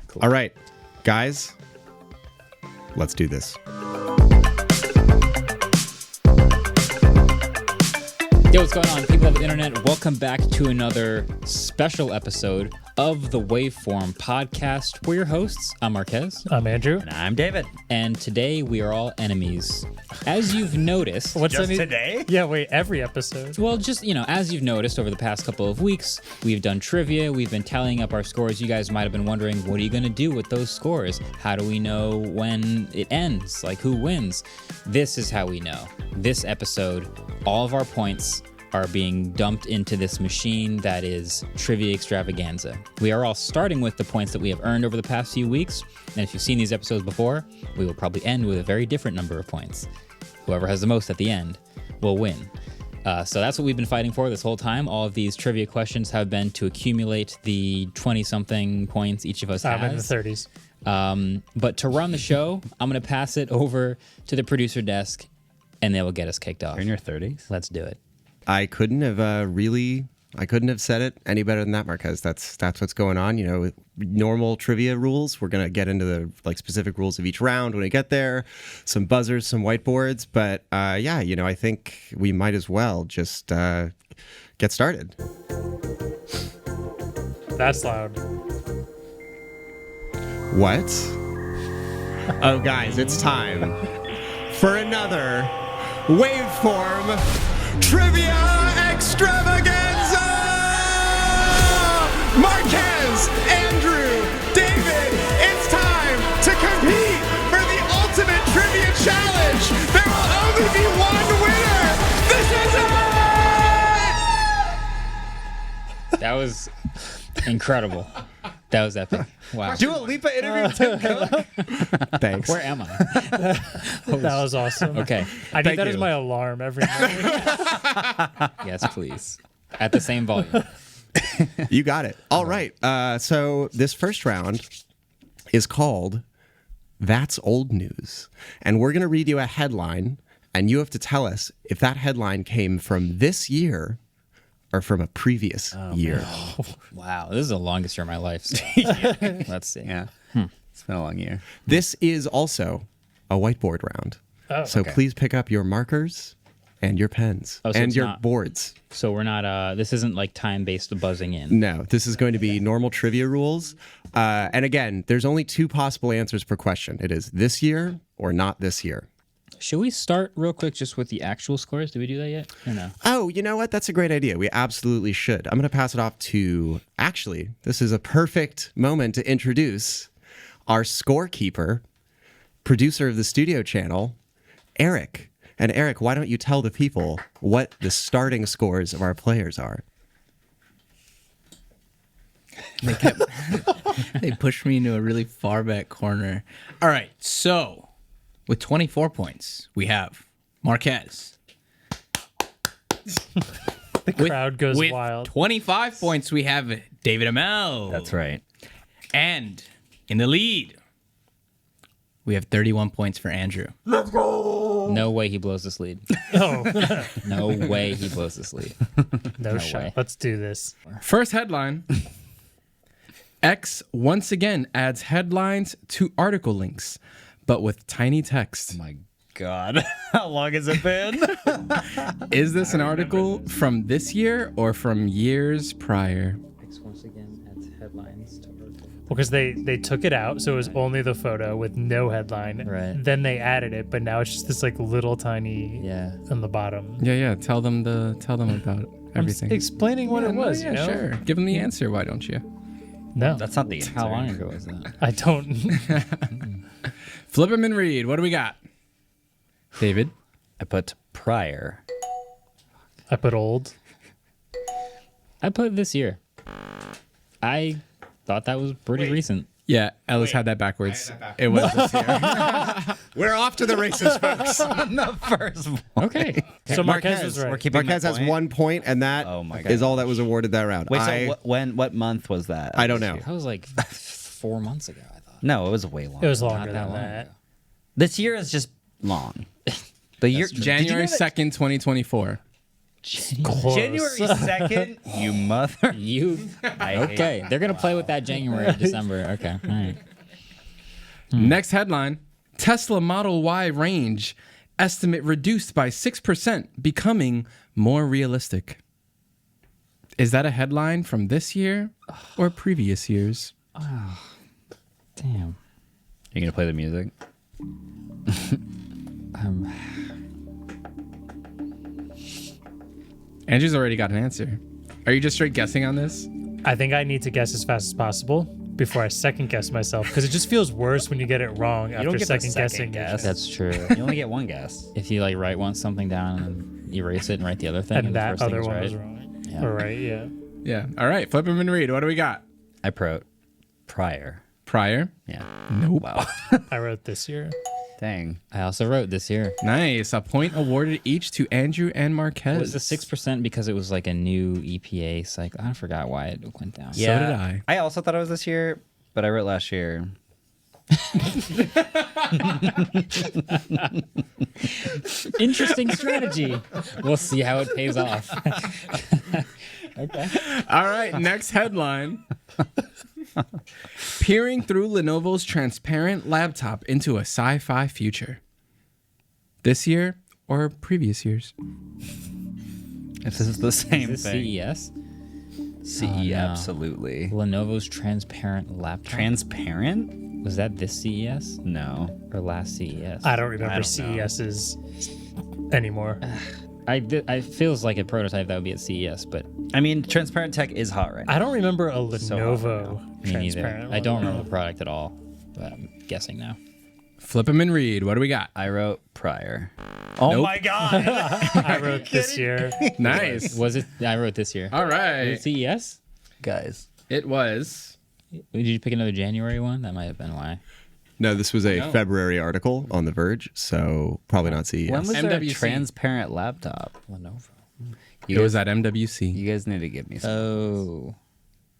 Cool. All right, guys, let's do this. Yo, what's going on, people of the internet? Welcome back to another special episode of the Waveform podcast. We're your hosts. I'm Marquez. I'm Andrew. And I'm David. And today we are all enemies. As you've noticed... What's just today? Yeah, wait, every episode. Well, just, as you've noticed over the past couple of weeks, we've done trivia, we've been tallying up our scores. You guys might have been wondering, what are you going to do with those scores? How do we know when it ends? Like, who wins? This is how we know. This episode, all of our points are being dumped into this machine that is Trivia Extravaganza. We are all starting with the points that we have earned over the past few weeks, and if you've seen these episodes before, we will probably end with a very different number of points. Whoever has the most at the end will win. So that's what we've been fighting for this whole time. All of these trivia questions have been to accumulate the 20-something points each of us has. I'm in the 30s. But to run the show, I'm going to pass it over to the producer desk, and they will get us kicked off. You're in your 30s? Let's do it. I couldn't have said it any better than that, Marquez. That's what's going on. With normal trivia rules, we're gonna get into the specific rules of each round when we get there. Some buzzers, some whiteboards, but I think we might as well just get started. That's loud. What? Oh, guys, it's time for another Waveform Trivia Extravaganza! Marquez, Andrew, David, it's time to compete for the ultimate trivia challenge! There will only be one winner! This is it! That was incredible. That was epic. Wow. Dua Lipa interviewed Tim Cook? Thanks. Where am I? That was awesome. Okay. I need Thank that as you. my alarm every morning. Yes, please. At the same volume. You got it. All right. So this first round is called That's Old News. And we're going to read you a headline, and you have to tell us if that headline came from this year or from a previous year. Wow. This is the longest year of my life. So. Let's see. Yeah. It's been a long year. This is also a whiteboard round. Oh, so please pick up your markers and your pens Oh, so and it's your not- boards. So we're not, this isn't like time-based buzzing in. No, this is going to be normal trivia rules. And again, there's only two possible answers per question. It is this year or not this year. Should we start real quick just with the actual scores? Did we do that yet? Or no? Oh, you know what? That's a great idea. We absolutely should. I'm going to pass it off to, actually, this is a perfect moment to introduce our scorekeeper, producer of the studio channel, Eric. And Eric, why don't you tell the people what the starting scores of our players are? They pushed me into a really far back corner. All right, so with 24 points, we have Marquez. The crowd goes with wild. 25 points, we have David Amell. That's right. And in the lead, we have 31 points for Andrew. No way he blows this lead. Oh, No way he blows this lead. no shot. way. Let's do this. First headline. X once again adds headlines to article links, but with tiny text. My God. How long has it been? Is this an article from this year or from years prior? Once again, adds headlines to article. Because they took it out, so it was only the photo with no headline. Right. Then they added it, but now it's just this like little tiny Yeah. on the bottom. Yeah. Tell them about everything. Explaining what it was. Yeah, you know? sure. Give them the answer. Why don't you? No, That's not the answer. How long ago was that? I don't. Flip them and read. What do we got? David. I put prior. I put old. I put this year. I thought that was pretty recent. Yeah, Ellis had that backwards. It was this year. We're off to the races, folks. The first one. Okay. So Marquez was right. We're keeping Marquez that has point? 1 point, and that Oh my is God. all that was awarded that round. Wait, so what month was that? I don't know. That was like 4 months ago, I thought. No, it was way longer. It was Not longer that than long that. ago. This year is just long. The year January 2nd, 2024. January 2nd, you mother. You okay? They're gonna play with that January, December. Okay, all right. Next headline: Tesla Model Y range estimate reduced by 6%, becoming more realistic. Is that a headline from this year or previous years? Damn. You gonna play the music? Andrew's already got an answer. Are you just straight guessing on this? I think I need to guess as fast as possible before I second guess myself, because it just feels worse when you get it wrong after don't get the second guessing. guess. That's true. You only get one guess. If you like write something down and erase it and write the other thing, And the that first thing other is one right. was wrong. Yeah. All right, yeah. Yeah. All right. Flip him and read. What do we got? I wrote prior. Prior? Yeah. Nope. Wow. I wrote this year. Dang. I also wrote this year. Nice. A point awarded each to Andrew and Marquez. Was the 6% because it was like a new EPA cycle? I forgot why it went down. Yeah. did I. I also thought it was this year, but I wrote last year. Interesting strategy. We'll see how it pays off. Okay. All right, next headline. Peering through Lenovo's transparent laptop into a sci-fi future. This year or previous years? If this is the same Is this thing. CES? CE, Oh, no. absolutely. Lenovo's transparent laptop. Transparent? Was that this CES No. or last CES? I don't remember I don't know. CES's anymore. I feels like a prototype that would be at CES, but I mean, transparent tech is hot right now. I don't remember a So Lenovo me neither. transparent. I don't one. remember the product at all, but I'm guessing now. Flip him and read. What do we got? I wrote prior. Oh Nope. my god. I wrote this year. Nice. Was it? I wrote this year. All Was right. it CES? Guys. It was. Did you pick another January one? That might have been why. No, this was a No. February article on The Verge, so probably not CES. When was there a MWC. transparent laptop? Lenovo. It was at MWC. You guys need to give me some. Oh,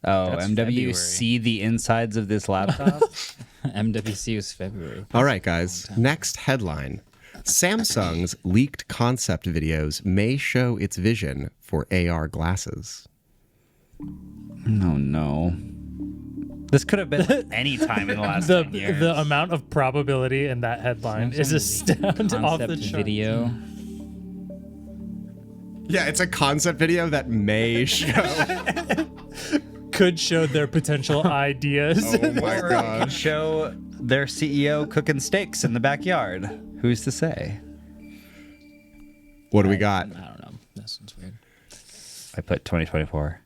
Oh, that's MWC the insides of this laptop? MWC was February. All right, guys. Next headline. Samsung's leaked concept videos may show its vision for AR glasses. No, no. This could have been like any time in the last 10 years. The amount of probability in that headline is astounding off the Concept chart. video. Yeah, it's a concept video that may show. Could show their potential ideas. Oh my Or god. show their CEO cooking steaks in the backyard. Who's to say? What do we got? I don't know. This one's weird. I put 2024.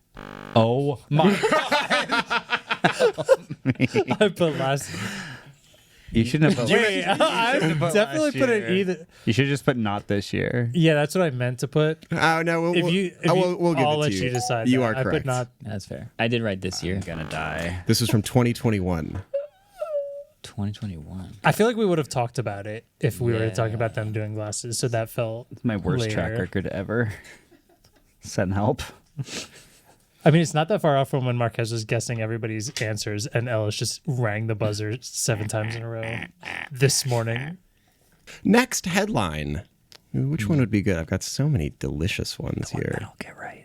Oh my god. I put last. You shouldn't have put Wait, I definitely put it either. You should just put not this year. Yeah, that's what I meant to put. Oh no, we'll, If you, we'll give I'll it let to you decide. You that. are I put correct. not. That's fair. I did write this year. I'm gonna die. This was from 2021. 2021. I feel like we would have talked about it if we were Yeah. talking about them doing glasses. So that felt It's my worst track later. record ever. Send help. I mean, it's not that far off from when Marquez was guessing everybody's answers and Ellis just rang the buzzer 7 times in a row this morning. Next headline. Which one would be good? I've got so many delicious ones I here. don't get right.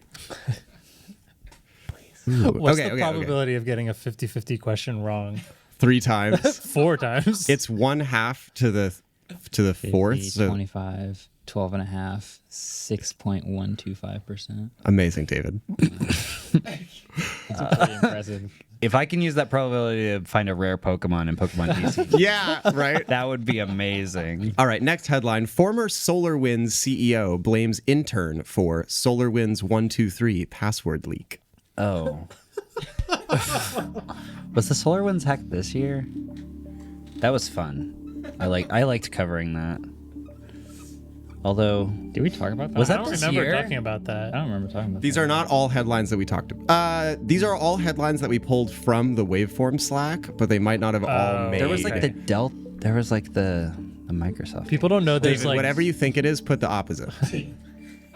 Ooh, What's okay, the okay, okay. probability of getting a 50-50 question wrong 3 times. 4 times? It's 1/2 to the 4th. 50, So 25, 12 and a half, 6.125%. amazing, David. That's pretty impressive. If I can use that probability to find a rare Pokemon in Pokemon DC, Yeah, right. that would be amazing. All right, next headline. Former SolarWinds CEO blames intern for SolarWinds 123 password leak. Oh. Was the SolarWinds hack this year? That was fun. I liked covering that. Although, Did we talk about that? Was I that don't this remember year? talking about that. I don't remember talking about These that. are not all headlines that we talked about. These are all headlines that we pulled from the Waveform Slack, but they might not have all made. there was like Okay. the Dell. There was like the Microsoft. People don't know there's David, like whatever you think it is, put the opposite.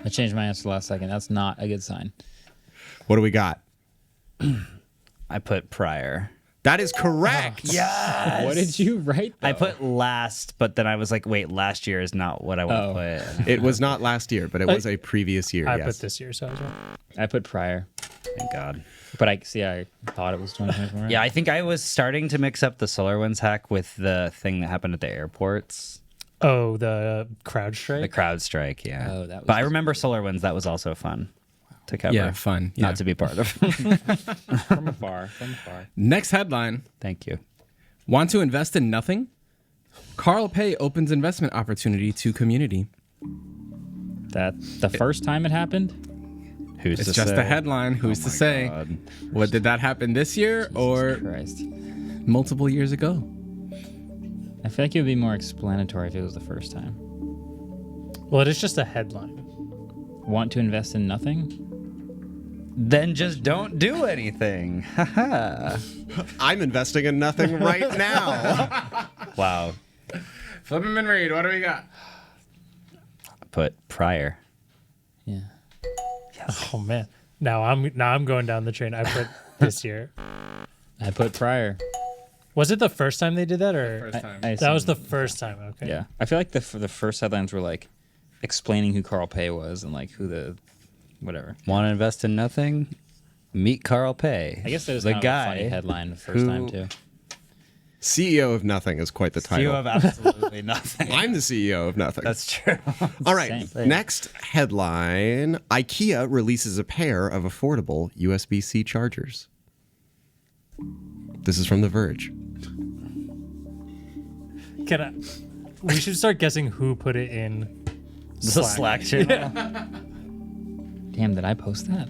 I changed my answer last second. That's not a good sign. What do we got? I put prior. That is correct. Yes. What did you write? I though? put last, but then I was like, wait, last year is not what I want to put. It was not last year, but it was a previous year. I yes. put this year, so I was wrong. I put prior, Thank God. but I thought it was 2024. Yeah, I think I was starting to mix up the SolarWinds hack with the thing that happened at the airports. Oh, the crowd The strike? crowd strike, yeah. Oh, that was but I remember SolarWinds, that was also fun to cover. Yeah, fun. Yeah. Not to be part of. from afar. From afar. Next headline. Thank you. Want to invest in nothing? Carl Pay opens investment opportunity to community. That the first time it happened. Who's It's to just say? a headline. Who's to say? God. What did that happen this year or Christ. multiple years ago? I feel like it would be more explanatory if it was the first time. Well, it is just a headline. Want to invest in nothing? Then just don't do anything. Haha. I'm investing in nothing right now. Wow. Flip him and read. What do we got? Put prior. Yeah. Oh man. Now I'm going down the train. I put this year. I put prior. Was it the first time they did that, or First time. I that was the assume- first time? Okay. Yeah. I feel like the first headlines were like explaining who Carl Pay was and like who the whatever. Want to invest in nothing? Meet Carl Pay. I guess that was the kind of a guy funny headline the first time too. CEO of nothing is quite the title. You have absolutely nothing. I'm the CEO of nothing. That's true. All right. Same. Next headline: IKEA releases a pair of affordable USB-C chargers. This is from The Verge. We should start guessing who put it in The Slack channel. Damn, did I post that?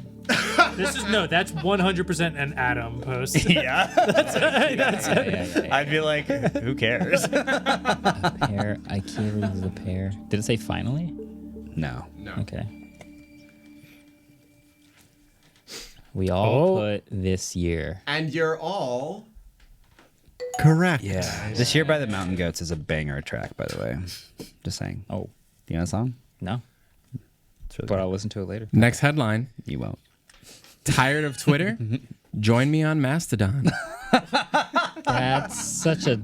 That's 100% an Adam post. Yeah. Yeah. I'd be like, who cares? Pair. IKEA releases a pair. Did it say finally? No. Okay. We all Oh. put this year. And you're all correct. Yeah. This Year by the Mountain Goats is a banger track, by the way. Just saying. Oh, Do you know the song? no. It's really But good. I'll listen to it later. Next headline. You won't. Tired of Twitter? Join me on Mastodon. That's such a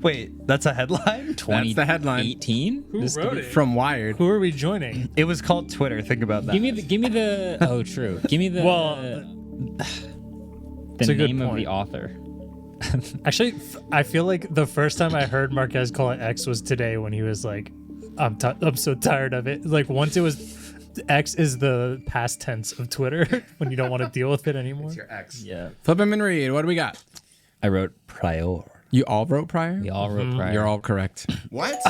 Wait, that's a headline? 2018? That's the headline. Who wrote it? From Wired. Who are we joining? It was called Twitter. Think about that. Give me the oh true. Give me the Well, the it's a good name of point. the author. Actually, I feel like the first time I heard Marquez call it X was today when he was like, I'm so tired of it. Like once it was X is the past tense of Twitter when you don't want to deal with it anymore. X. Yeah. Flip him and read. What do we got? I wrote prior. You all wrote prior? We all wrote prior. You're all correct. What?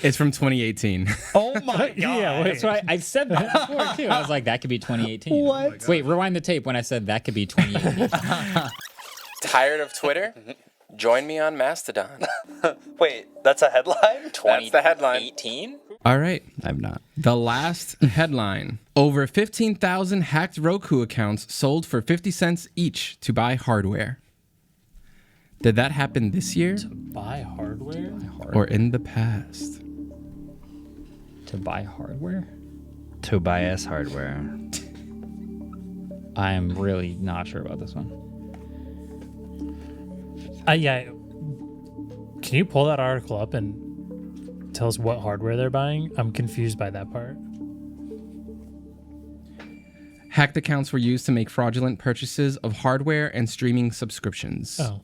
It's from 2018. Oh my god. Yeah, wait. That's why I said that before too. I was like, that could be 2018. What? Wait, rewind the tape when I said that could be 2018. Tired of Twitter? Join me on Mastodon. Wait, that's a headline? That's the headline. 18? All right. I'm not. The last headline. Over 15,000 hacked Roku accounts sold for 50 cents each to buy hardware. Did that happen this year Buy hardware? or in the past? To buy hardware? Tobias Hardware. I'm really not sure about this one. Yeah. Can you pull that article up and tell us what hardware they're buying? I'm confused by that part. Hacked accounts were used to make fraudulent purchases of hardware and streaming subscriptions. Oh.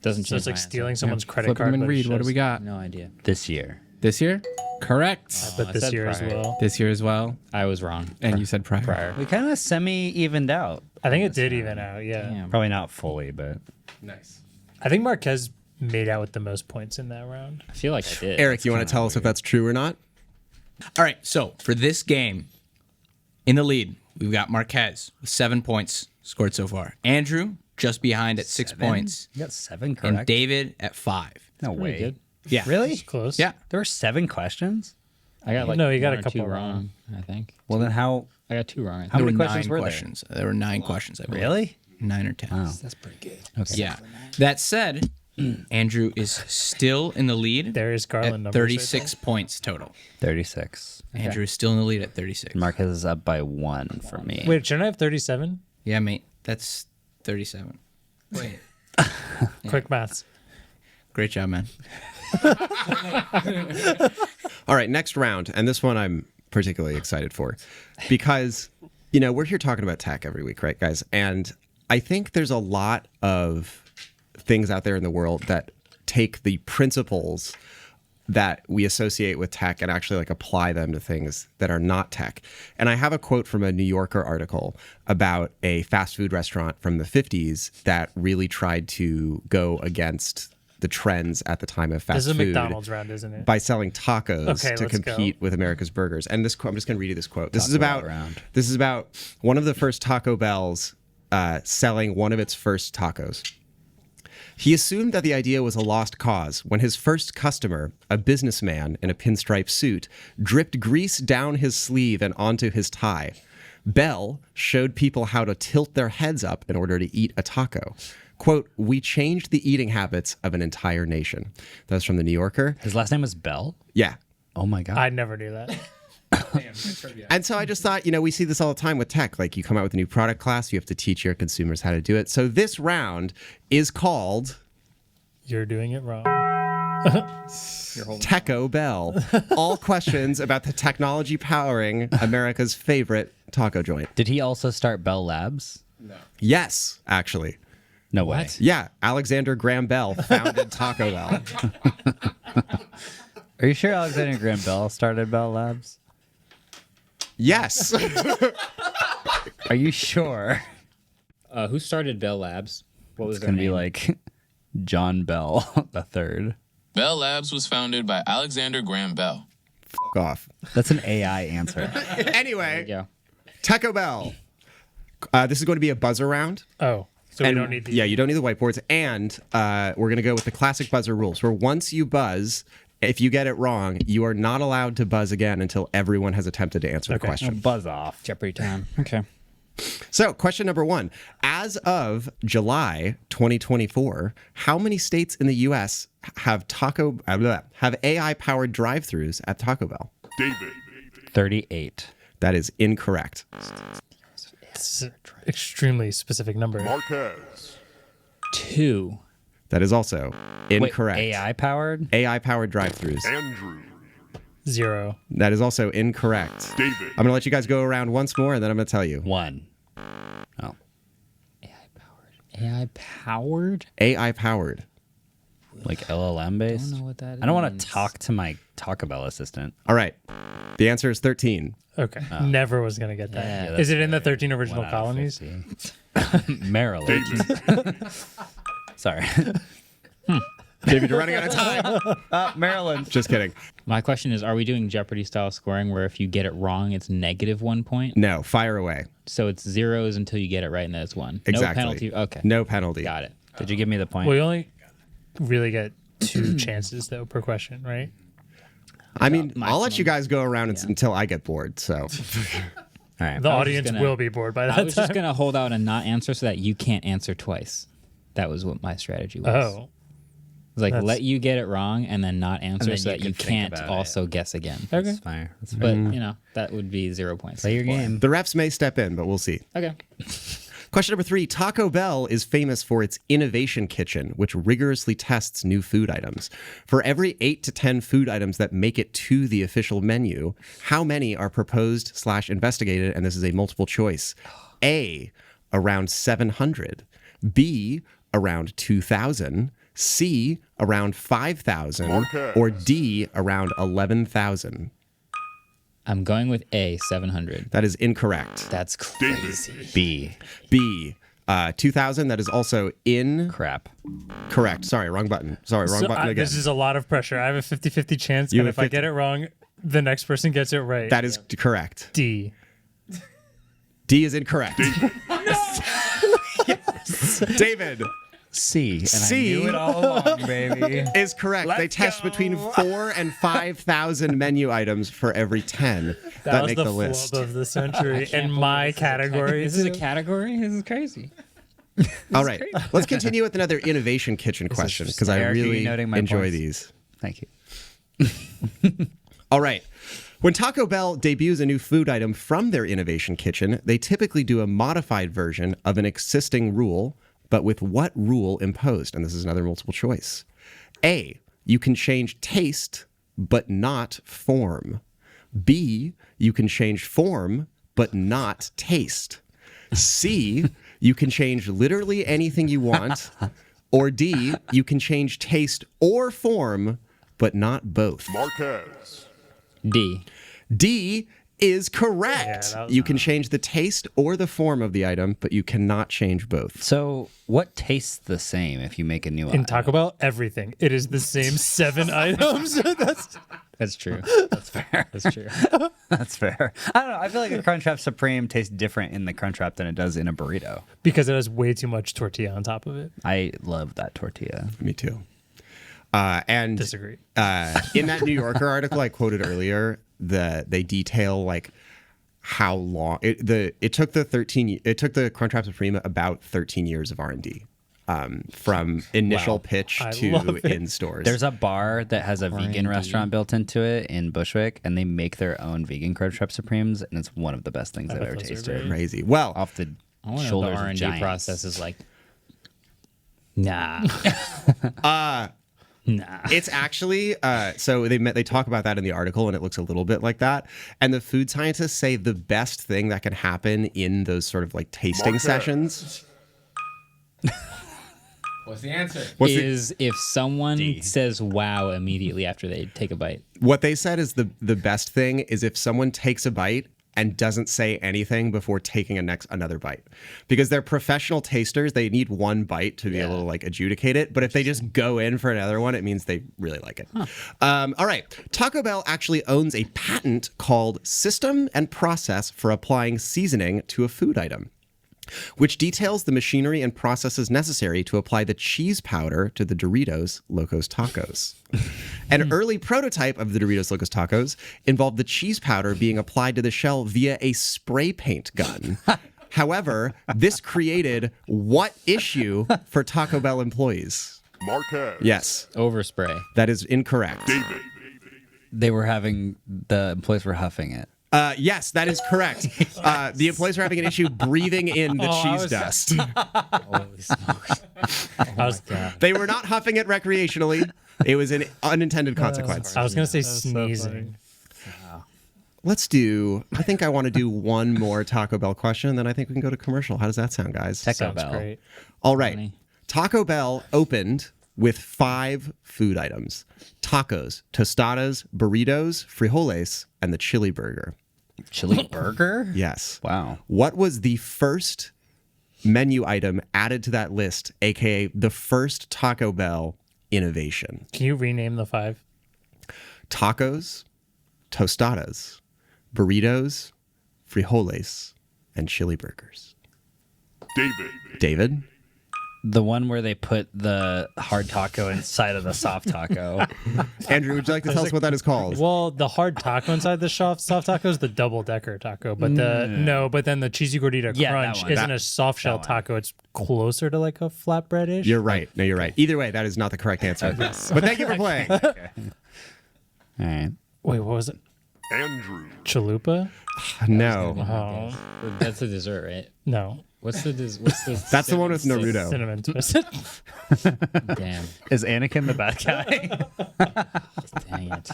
Doesn't So change it's like my stealing answer. someone's credit Flip card. them and but it read. What do shows- we got? No idea. This year. This year? Correct. But I this said year as prior. well. This year as well. I was wrong. And you said prior. Prior. We kind of semi-evened out. I think it did even out. Yeah. Damn. Probably not fully, but Nice. I think Marquez made out with the most points in that round. I feel like I did. Eric, you want to tell us if that's true or not? All right, so for this game, in the lead, we've got Marquez with 7 points scored so far. Andrew just behind at 6 points. you got 7 correct. And David at 5. No Pretty way. good. Yeah. Really? It's close. Yeah. There were 7 questions? I got like No, you got one a or couple two wrong. I think. Well, then how? I got 2 wrong. I How think. many There were questions 9 were there? questions. There were 9 questions, I believe. Really? 9 or 10. Wow. That's pretty good. Okay. Yeah. That said, Andrew is still in the lead Darius Garland at numbers right 36 points total. 36. Andrew is still in the lead at 36. Marquez is up by 1 for me. there. Wait, shouldn't I have 37? Yeah, mate. That's 37. Wait. Quick maths. Great job, man. All right, next round. And this one I'm particularly excited for because, we're here talking about tech every week, right, guys? And I think there's a lot of things out there in the world that take the principles that we associate with tech and actually like apply them to things that are not tech. And I have a quote from a New Yorker article about a fast food restaurant from the 50s that really tried to go against the trends at the time of fast This is a food McDonald's round, isn't it? by selling tacos Okay, to let's compete go. with America's burgers. And this I'm just going to read you this quote. This Taco Bell round. is about one of the first Taco Bells selling one of its first tacos. He assumed that the idea was a lost cause when his first customer, a businessman in a pinstripe suit, dripped grease down his sleeve and onto his tie. Bell showed people how to tilt their heads up in order to eat a taco. Quote, "We changed the eating habits of an entire nation." That was from the New Yorker. His last name was Bell? Yeah. Oh my God. I never knew that. And so I just thought, we see this all the time with tech. Like you come out with a new product class, you have to teach your consumers how to do it. So this round is called You're doing it wrong. Techo Bell. All questions about the technology powering America's favorite taco joint. Did he also start Bell Labs? Yes, actually. No way. Yeah, Alexander Graham Bell founded Taco Bell. Are you sure Alexander Graham Bell started Bell Labs? Yes. Are you sure? Who started Bell Labs? What was It's their going to be name? like John Bell the third. Bell Labs was founded by Alexander Graham Bell. F off. That's an AI answer. Anyway, Yeah. Techo Bell. This is going to be a buzzer round. Oh, so we don't need the. Yeah, you don't need the whiteboards. And we're going to go with the classic buzzer rules, where once you buzz, if you get it wrong, you are not allowed to buzz again until everyone has attempted to answer the question. Buzz off. Jeopardy time. Okay. So, question number 1. As of July 2024, how many states in the U.S. have AI-powered drive-thrus at Taco Bell? 38. That is incorrect. It's an extremely specific number. 2. That is also incorrect. Wait, AI powered? AI-powered drive-thrus. 0. That is also incorrect. I'm going to let you guys go around once more, and then I'm going to tell you. 1. Oh. AI powered? AI-powered. Like LLM based? I don't know what that I don't want means. to talk to my Taco Bell assistant. All right. The answer is 13. Okay. Never was going to get that. Yeah, Is it in the 13 original 1 out of colonies? 50. Maryland. Sorry. David, you're running out of time. Maryland. Just kidding. My question is, are we doing Jeopardy style scoring where if you get it wrong, it's -1 point? No, fire away. So it's zeros until you get it right and then it's 1. Exactly. No penalty. Okay. No penalty. Got it. Did you give me the point? We only really get 2 chances, though, per question, right? I mean, I'll let maximum. you guys go around until I get bored. So, All right. The was audience just gonna- will be bored by that I was time. just going to hold out and not answer so that you can't answer twice. That was what my strategy was. Oh. It was like, That's- let you get it wrong and then not answer then so you that you can think can't about also guess again. Okay. That's fine. That's But, fine. that would be 0 points. Play your game. the refs may step in, but we'll see. Okay. Question number 3. Taco Bell is famous for its innovation kitchen, which rigorously tests new food items. For every 8 to 10 food items that make it to the official menu, how many are proposed/investigated? And this is a multiple choice. A, around 700. B, around 2,000. C, around 5,000. Or D, around 11,000. I'm going with A, 700. That is incorrect. That's crazy. B. B, 2,000. That is also Crap. incorrect. Sorry, wrong button. Sorry, wrong So button again. this is a lot of pressure. I have a 50-50 chance, You and have if a I get it wrong, the next person gets it right. That is correct. D. D is incorrect. David C. And C. I knew it all along, baby. is correct. They test between 4 and 5,000 menu items for every 10 that was make the the list. flub of the century in my category. This is a category? This is crazy. All right, let's continue with another innovation kitchen question because I Eric, are you really noting my enjoy points? these. Thank you. All right, When Taco Bell debuts a new food item from their innovation kitchen, they typically do a modified version of an existing rule, but with what rule imposed? And this is another multiple choice. A, you can change taste, but not form. B, you can change form, but not taste. C, you can change literally anything you want. Or D, you can change taste or form, but not both. Marquez. D. D is correct. Yeah, You can change the taste or the form of the item, but you cannot change both. So, what tastes the same if you make a new In item? Taco Bell, everything. It is the same 7 items. That's true. That's fair. That's true. That's fair. I don't know. I feel like a Crunchwrap Supreme tastes different in the Crunchwrap than it does in a burrito. Because it has way too much tortilla on top of it. I love that tortilla. Me too. And Disagree. in that New Yorker article I quoted earlier, they detail like how long it took the Crunchwrap Supreme about 13 years of R&D. From initial pitch I to love it. in stores. There's a bar that has a vegan R&D. restaurant built into it in Bushwick, and they make their own vegan Crunchwrap Supremes, and it's one of the best things I've bet ever those are tasted. great. crazy. Well, Off the I want to know shoulders the of R&D giants. process is like. Nah. Nah. it's actually so they talk about that in the article, and it looks a little bit like that. And the food scientists say the best thing that can happen in those sort of like tasting Marquez. sessions. What's the answer? Is if someone says wow immediately after they take a bite. What they said is the best thing is if someone takes a bite and doesn't say anything before taking another bite, because they're professional tasters. They need one bite to be able to like adjudicate it. But if they just go in for another one, it means they really like it. All right. Taco Bell actually owns a patent called System and Process for Applying Seasoning to a Food Item, which details the machinery and processes necessary to apply the cheese powder to the Doritos Locos Tacos. An early prototype of the Doritos Locos Tacos involved the cheese powder being applied to the shell via a spray paint gun. However, this created what issue for Taco Bell employees? Marquez. Yes, Overspray. that is incorrect. David. The employees were huffing it. Yes, that is correct. The employees were having an issue breathing in the cheese dust. Holy smokes. They were not huffing it recreationally. It was an unintended consequence. I was going to say so funny. sneezing. I think I want to do one more Taco Bell question, then I think we can go to commercial. How does that sound, guys? Taco Sounds Bell. great. All right. Funny. Taco Bell opened with 5 food items: tacos, tostadas, burritos, frijoles, and the chili burger. Chili burger? Yes. Wow. What was the first menu item added to that list, aka the first Taco Bell innovation? Can you rename the 5? Tacos, tostadas, burritos, frijoles, and chili burgers. David. David? The one where they put the hard taco inside of the soft taco. Andrew, would you like to tell us what that is called? Well, the hard taco inside the soft taco is the double decker taco, but but then the cheesy gordita Yeah, that crunch one. isn't a soft shell taco. It's closer to like a flatbread-ish. You're right. No, you're right. Either way, that is not the correct answer. But thank you for playing. All right. Wait, what was it? Andrew. Chalupa? No. Oh, That's a dessert, right? no. What's the That's the one with Naruto. Cinnamon twist. Damn. Is Anakin the bad guy? Dang it.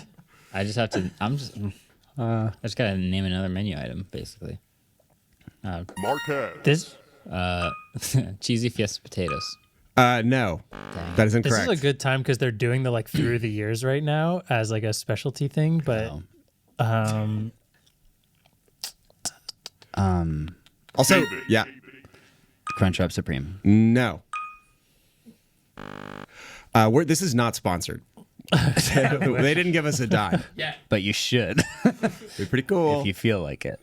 I just gotta name another menu item, basically. Marquez. This Cheesy Fiesta potatoes. No. Dang. That is this incorrect. is a good time because they're doing the like through the years right now as like a specialty thing, but Also, yeah. Crunchwrap Supreme. No. This is not sponsored. They didn't give us a dime. But you should Be pretty cool. if you feel like it.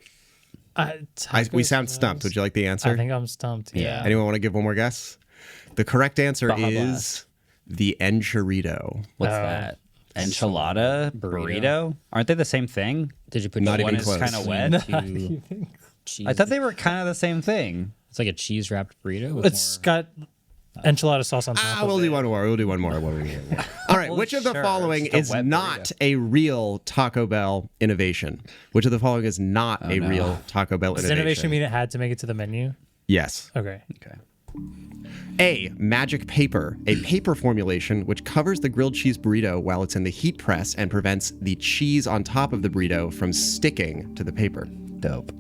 We sound stumped. Would you like the answer? I think I'm stumped. Yeah. Anyone want to give one more guess? The correct answer Baja is Blast. the enchilada. What's Oh. that? Enchilada? Burrito? Aren't they the same thing? Did you put Not one even is close. Kind of wet. cheese? I thought they were kind of the same thing. It's like a cheese wrapped burrito. With It's got Enchilada sauce on top. We'll of do it. one more. We'll do one more. All right. Well, Which of the sure, following just a is wet not a real Taco Bell innovation? Which of the following is not a no. real Taco Bell Does innovation? innovation mean it had to make it to the menu? Yes. Okay. Okay. A. Magic paper, a paper formulation which covers the grilled cheese burrito while it's in the heat press and prevents the cheese on top of the burrito from sticking to the paper. Dope.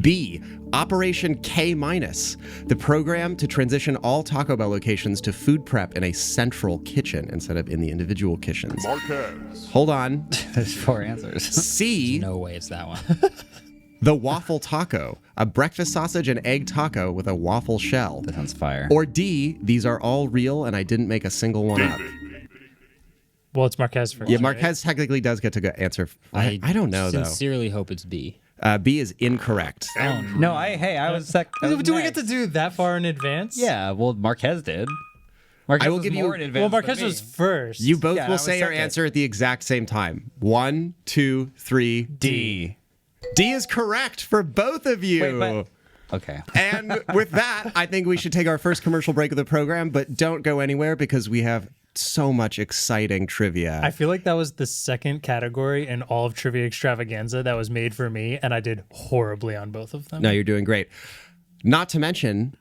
B. Operation K-, the program to transition all Taco Bell locations to food prep in a central kitchen instead of in the individual kitchens. Marquez. Hold on. There's 4 answers. C. No way it's that one. The waffle taco, a breakfast sausage and egg taco with a waffle shell. That sounds fire. Or D. These are all real and I didn't make a single one up. Well, it's Marquez first. Yeah, right? Marquez technically does get to go answer. I don't know though. Sincerely hope it's B. B is incorrect. No, I was sec. I was Do we get to next. do that far in advance? Yeah, well, Marquez did. Marquez I will was give you- more in advance. Well, than Marquez me. was first. You both Yeah, I will was say your second. answer at the exact same time. 1, 2, 3. D. D is correct for both of you. Wait, Okay. And with that, I think we should take our first commercial break of the program, but don't go anywhere because we have so much exciting trivia. I feel like that was the second category in all of Trivia Extravaganza that was made for me, and I did horribly on both of them. No, you're doing great. Not to mention,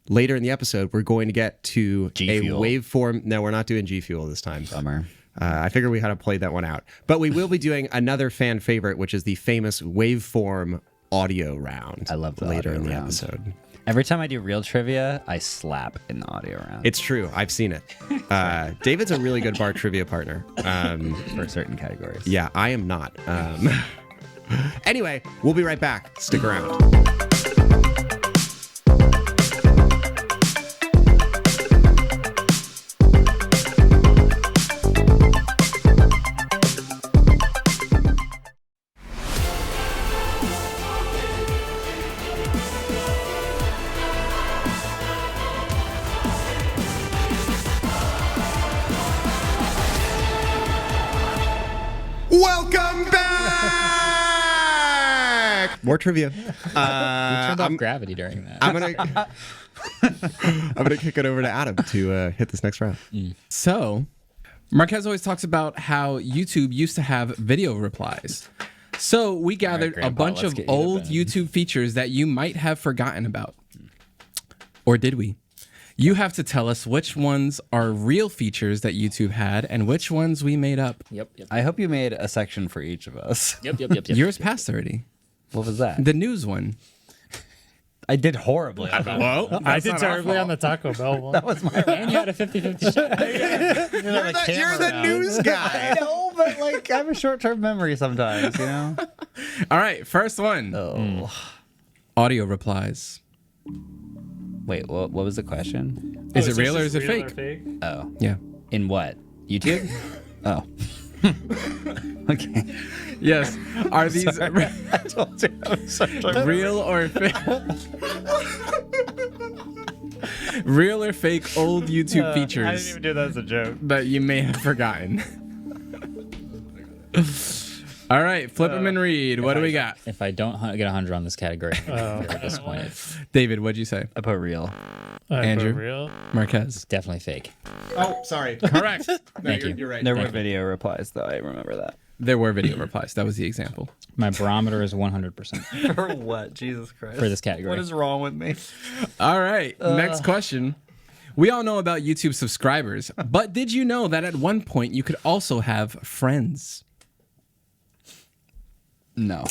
later in the episode, we're going to get to G Fuel. a waveform. No, we're not doing G Fuel this time. Bummer. I figured we had to play that one out. But we will be doing another fan favorite, which is the famous waveform audio round. I love the later audio in the round. episode. Every time I do real trivia, I slap in the audio round. It's true. I've seen it. David's a really good bar trivia partner. for certain categories. Yeah, I am not. Anyway, we'll be right back. Stick around. Welcome back! More trivia. Turned off gravity during that. I'm gonna kick it over to Adam to hit this next round. So, Marquez always talks about how YouTube used to have video replies. So we gathered a Grandpa, bunch let's of get you to old bed. YouTube features that you might have forgotten about. Or did we? You have to tell us which ones are real features that YouTube had and which ones we made up. Yep. I hope you made a section for each of us. Yep. Yours passed already. What was that? The news one. I did horribly. on that. Well, I did terribly on the Taco Bell one. And you had a 50-50 shot. You're the news guy. I know, but like I have a short-term memory sometimes, you know. All right, first one. Oh. Audio replies. Wait, what was the question? Is Oh, it real or is it fake? Oh, Yeah. in what? YouTube? Oh. Okay. Yes. Are these I told you I was such a real or fake? Real or fake old YouTube features I didn't even do that as a joke. that you may have forgotten. All right, flip them and read. What do we got? If I don't get 100 on this category, I'm very disappointed. David, what'd you say? I put real. Andrew? Real? Marquez. Definitely fake. Oh, sorry. Correct. Thank you. You're right. There were video replies though. I remember that. There were video replies. That was the example. My barometer is 100% For what? Jesus Christ. for this category. What is wrong with me? All right, next question. We all know about YouTube subscribers, but did you know that at one point you could also have friends? No.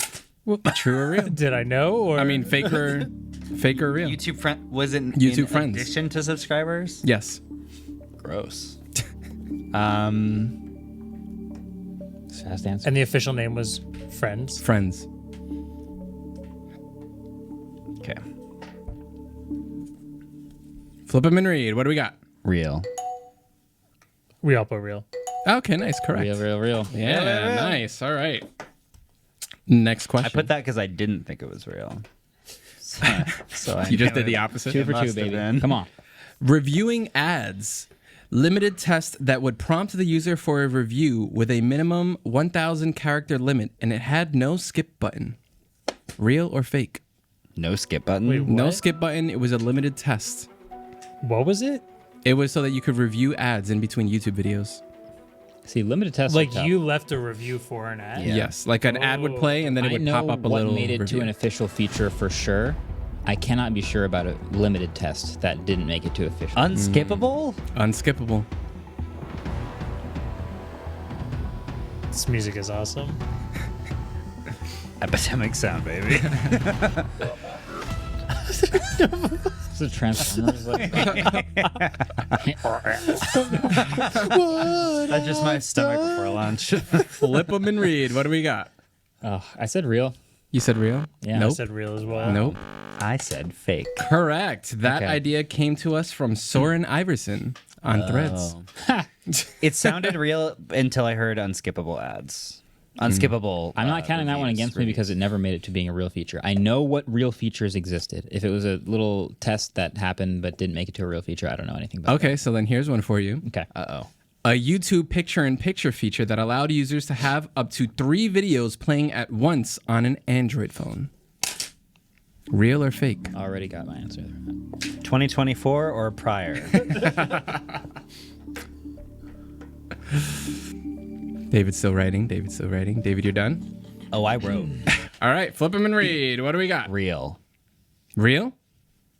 True or real? Did I know? Or I mean, fake or real? YouTube friend was it YouTube in friends. addition to subscribers? Yes. Gross. Fast answer. and the official name was Friends. Friends. Okay. Flip them and read. What do we got? Real. We all put real. Okay, nice. Correct. Real. Yeah, nice. All right. Next question. I put that because I didn't think it was real. So I You just knew did the it. opposite. 2 for 2, must have baby. been. Come on. Reviewing ads. Limited test that would prompt the user for a review with a minimum 1,000 character limit, and it had no skip button. Real or fake? No skip button. Wait, No What? skip button. It was a limited test. What was it? It was so that you could review ads in between YouTube videos. See, limited tests. Like are tough. you left a review for an ad. Yes, like an ad would play and then it I would know pop up a what little made it review. to an official feature for sure. I cannot be sure about a limited test that didn't make it to official. Unskippable? Unskippable. This music is awesome. Epidemic sound, baby. Is it Transformers? Like, That's just my stomach before lunch. Flip them and read. What do we got? oh, I said real. You said real? Yeah. I Nope. said real as well. Nope. I said fake. Correct. That Okay. idea came to us from Soren Iverson on Threads. It sounded real until I heard unskippable ads. Unskippable. I'm not counting that one reviews, against me because it never made it to being a real feature. I know what real features existed. If it was a little test that happened but didn't make it to a real feature, I don't know anything about Okay, so then here's one for you. it. Okay. Uh-oh. A YouTube picture-in-picture feature that allowed users to have up to 3 videos playing at once on an Android phone. Real or fake? Already got my answer. 2024 or prior? David's still writing. David, you're done? Oh, I wrote. All right, flip them and read. What do we got? Real. Real?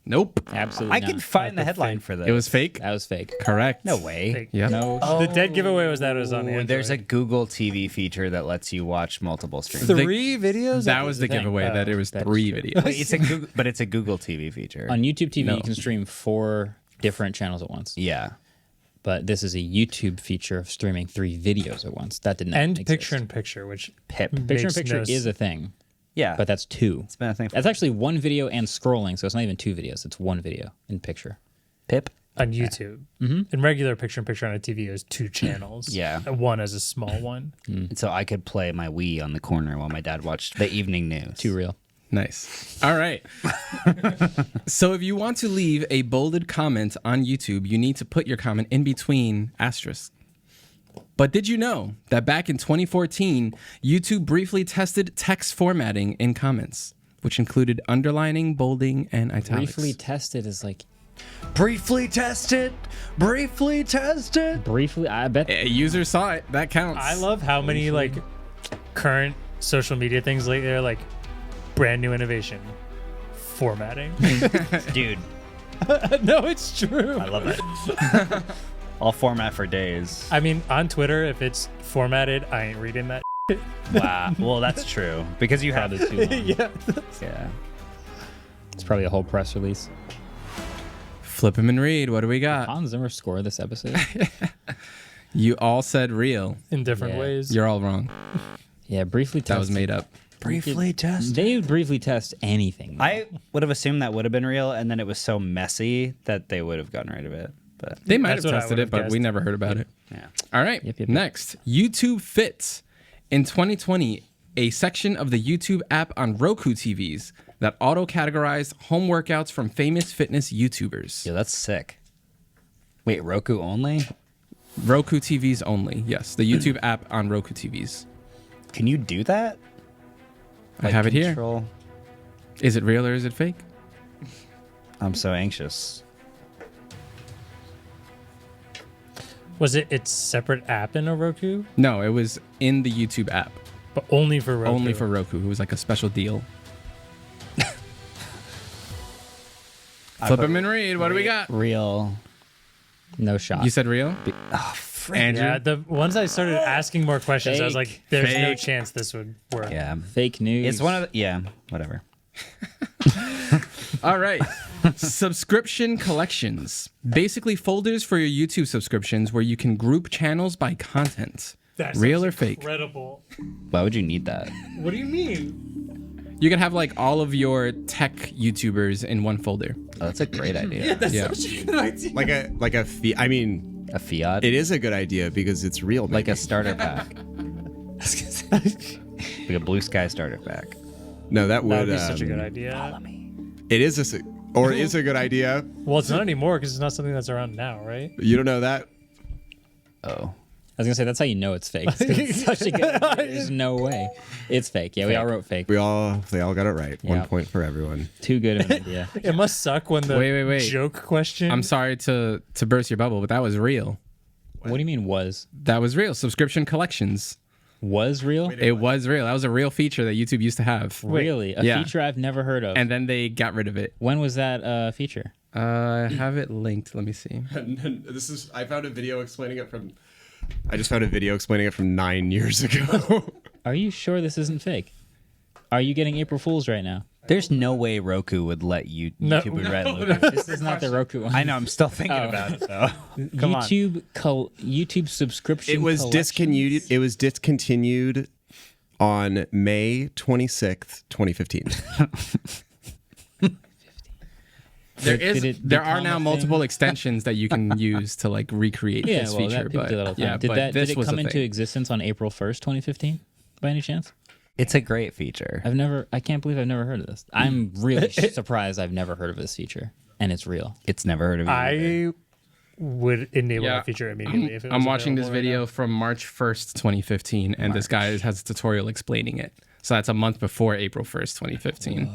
Nope. Absolutely I not. could find the headline for this. It was fake? That was fake. Correct. No way. Fake. Yeah. No. The dead giveaway was that it was on Android. There's a Google TV feature that lets you watch multiple streams. 3 videos. That was the thing. giveaway, that it was That is 3 true. videos. Wait, it's a Google, but it's a Google TV feature. On YouTube TV, No. you can stream 4 different channels at once. Yeah. But this is a YouTube feature of streaming 3 videos at once. That did not and exist. picture-in-picture, which Pip. Picture-in-picture makes is a thing, Yeah. but that's 2. it's been a thing. That's actually 1 video and scrolling, so it's not even 2 videos. It's 1 video in picture. Pip. on YouTube. And regular picture-in-picture on a TV is 2 channels. Yeah. One is a small one. So I could play my Wii on the corner while my dad watched the evening news. Too real. Nice. All right. So if you want to leave a bolded comment on YouTube, you need to put your comment in between asterisks. But did you know that back in 2014, YouTube briefly tested text formatting in comments, which included underlining, bolding, and italics? Briefly tested is like Briefly tested. Briefly tested. briefly. I bet A user saw it. That counts. I love how many like current social media things lately are like brand new innovation. Formatting. Dude, No, it's true. I love it. I'll format for days. I mean, on Twitter, if it's formatted, I ain't reading that. Wow. Well, that's true. Because you have probably too long. Yeah. Yeah. It's probably a whole press release. Flip him and read. What do we got? Hans Zimmer score this episode. You all said real. In different Yeah. ways. You're all wrong. Yeah, briefly tested. That was made up. Briefly tested. They would briefly test anything. I would have assumed that would have been real, and then it was so messy that they would have gotten rid of it. But They might That's have what I tested would it, have but we guessed. never heard about it. yeah. All right. Yep. Next, YouTube Fits. In 2020, a section of the YouTube app on Roku TVs that auto-categorized home workouts from famous fitness YouTubers. Yo, that's sick. Wait, Roku only? Roku TVs only. Yes, the YouTube app on Roku TVs. Can you do that? I have it here. Control- Is it real or is it fake? I'm so anxious. Was it its separate app in a Roku? No, it was in the YouTube app. But only for Roku. Only for Roku. It was like a special deal. Flip him and read. What do we got? Real. No shot. You said real? Andrew? Yeah, the once I started asking more questions, I was Fake. like, there's no Fake. chance this would work. Yeah. Fake news. It's one of the, yeah, whatever. All right. Subscription collections. Basically folders for your YouTube subscriptions where you can group channels by content. That Real sounds or fake? Incredible. Why would you need that? What do you mean? You can have like all of your tech YouTubers in one folder. Oh, that's a great idea. Yeah. Like a fee. I mean, A Fiat? it is a good idea because it's real. Like maybe. a starter pack. Like a Blue Sky starter pack. No, that That would. would be such a good idea. It is or it is a good idea. Well, it's not anymore because it's not something that's around now, right? You don't know that. Oh. I was gonna say that's how you know it's fake. It's such a good idea. There's no way it's fake. Yeah, we all wrote fake. They all got it right. Yeah. 1 point for everyone. Too good of an idea. It must suck when the Wait. joke question. I'm sorry to burst your bubble, but that was real. What do you mean was? That was real. Subscription collections. Was real? It was real. That was a real feature that YouTube used to have. Really? A Yeah. feature I've never heard of. And then they got rid of it. When was that feature? I have it linked. Let me see. I found a video explaining it from. I just found a video explaining it from 9 years ago. Are you sure this isn't fake? Are you getting April Fools right now? There's no way Roku would let you No. YouTube would red Lucas. This is not the Roku one. I know. I'm still thinking about it though. Come on. YouTube subscription. It was discontinued. It was discontinued on May 26th, 2015. There are now multiple extensions that you can use to like recreate Yeah, this well, feature. that people do that all the time. But Did this it was come a into thing. existence on April 1st, 2015? By any chance? It's a great feature. I can't believe I've never heard of this. I'm really surprised I've never heard of this feature, and it's real. It's never heard of it. either. I would enable Yeah. that feature immediately if it was I'm watching this available right video now. from March 1st, 2015, and this guy has a tutorial explaining it. So that's a month before April 1st, 2015.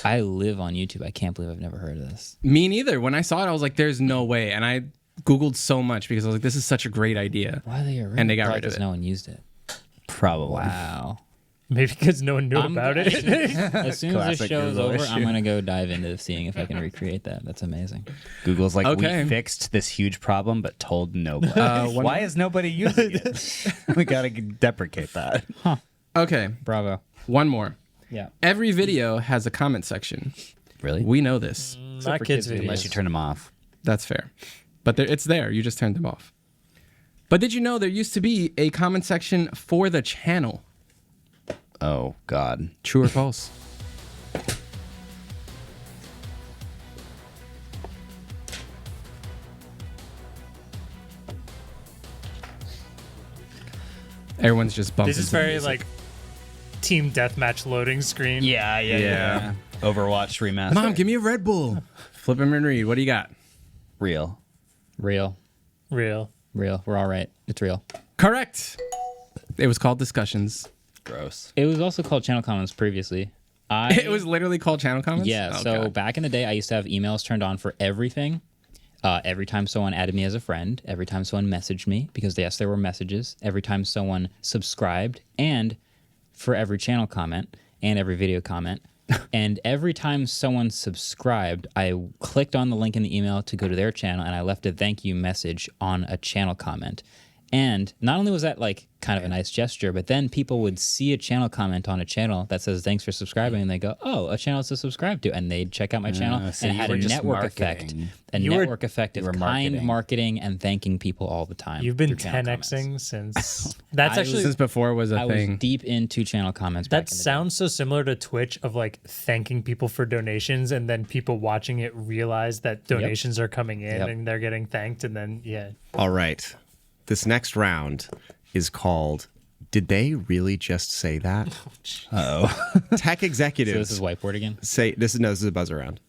I live on YouTube. I can't believe I've never heard of this. Me neither. When I saw it, I was like, there's no way. And I Googled so much because I was like, this is such a great idea. Why are they rid And they got Probably rid of 'cause it. No one used it. Probably. Wow. Maybe because no one knew about it. As soon as this Classic show's Google over, issue. I'm gonna go dive into seeing if I can recreate that. That's amazing. Google's like, Okay. we fixed this huge problem, but told nobody. Why is nobody using it? We gotta deprecate that. Okay, Bravo. one more. Yeah. Every video has a comment section. Really? We know this. Not for kids' kids' videos. Unless you turn them off. That's fair. But it's there. You just turned them off. But did you know there used to be a comment section for the channel? Oh God. True or false? Everyone's just bumping. This is to the very music. like team deathmatch loading screen. Yeah. Overwatch remaster. Mom, give me a Red Bull. Flip him and read. What do you got? Real. Real. Real. We're all right. It's real. Correct. It was called Discussions. Gross. It was also called channel comments previously. It was literally called Channel Comments? Yeah. Oh, So God. back in the day, I used to have emails turned on for everything. Every time someone added me as a friend, every time someone messaged me, because yes, there were messages, every time someone subscribed, and for every channel comment and every video comment. And every time someone subscribed, I clicked on the link in the email to go to their channel, and I left a thank you message on a channel comment. And not only was that like kind of a nice gesture, but then people would see a channel comment on a channel that says thanks for subscribing, and they go, "Oh, a channel to subscribe to," and they'd check out my channel, so and it you had were a just network effect, marketing. network effect of you were kind marketing. marketing and thanking people all the time. You've been through channel 10xing comments. since. That's I actually. Since before it was a I was thing. deep into channel comments. That back in the day. sounds so similar to Twitch of like thanking people for donations, and then people watching it realize that donations are coming in Yep. and they're getting thanked, and then All right. This next round is called Did They Really Just Say That? Tech So executives this is whiteboard again. say this is a buzz around.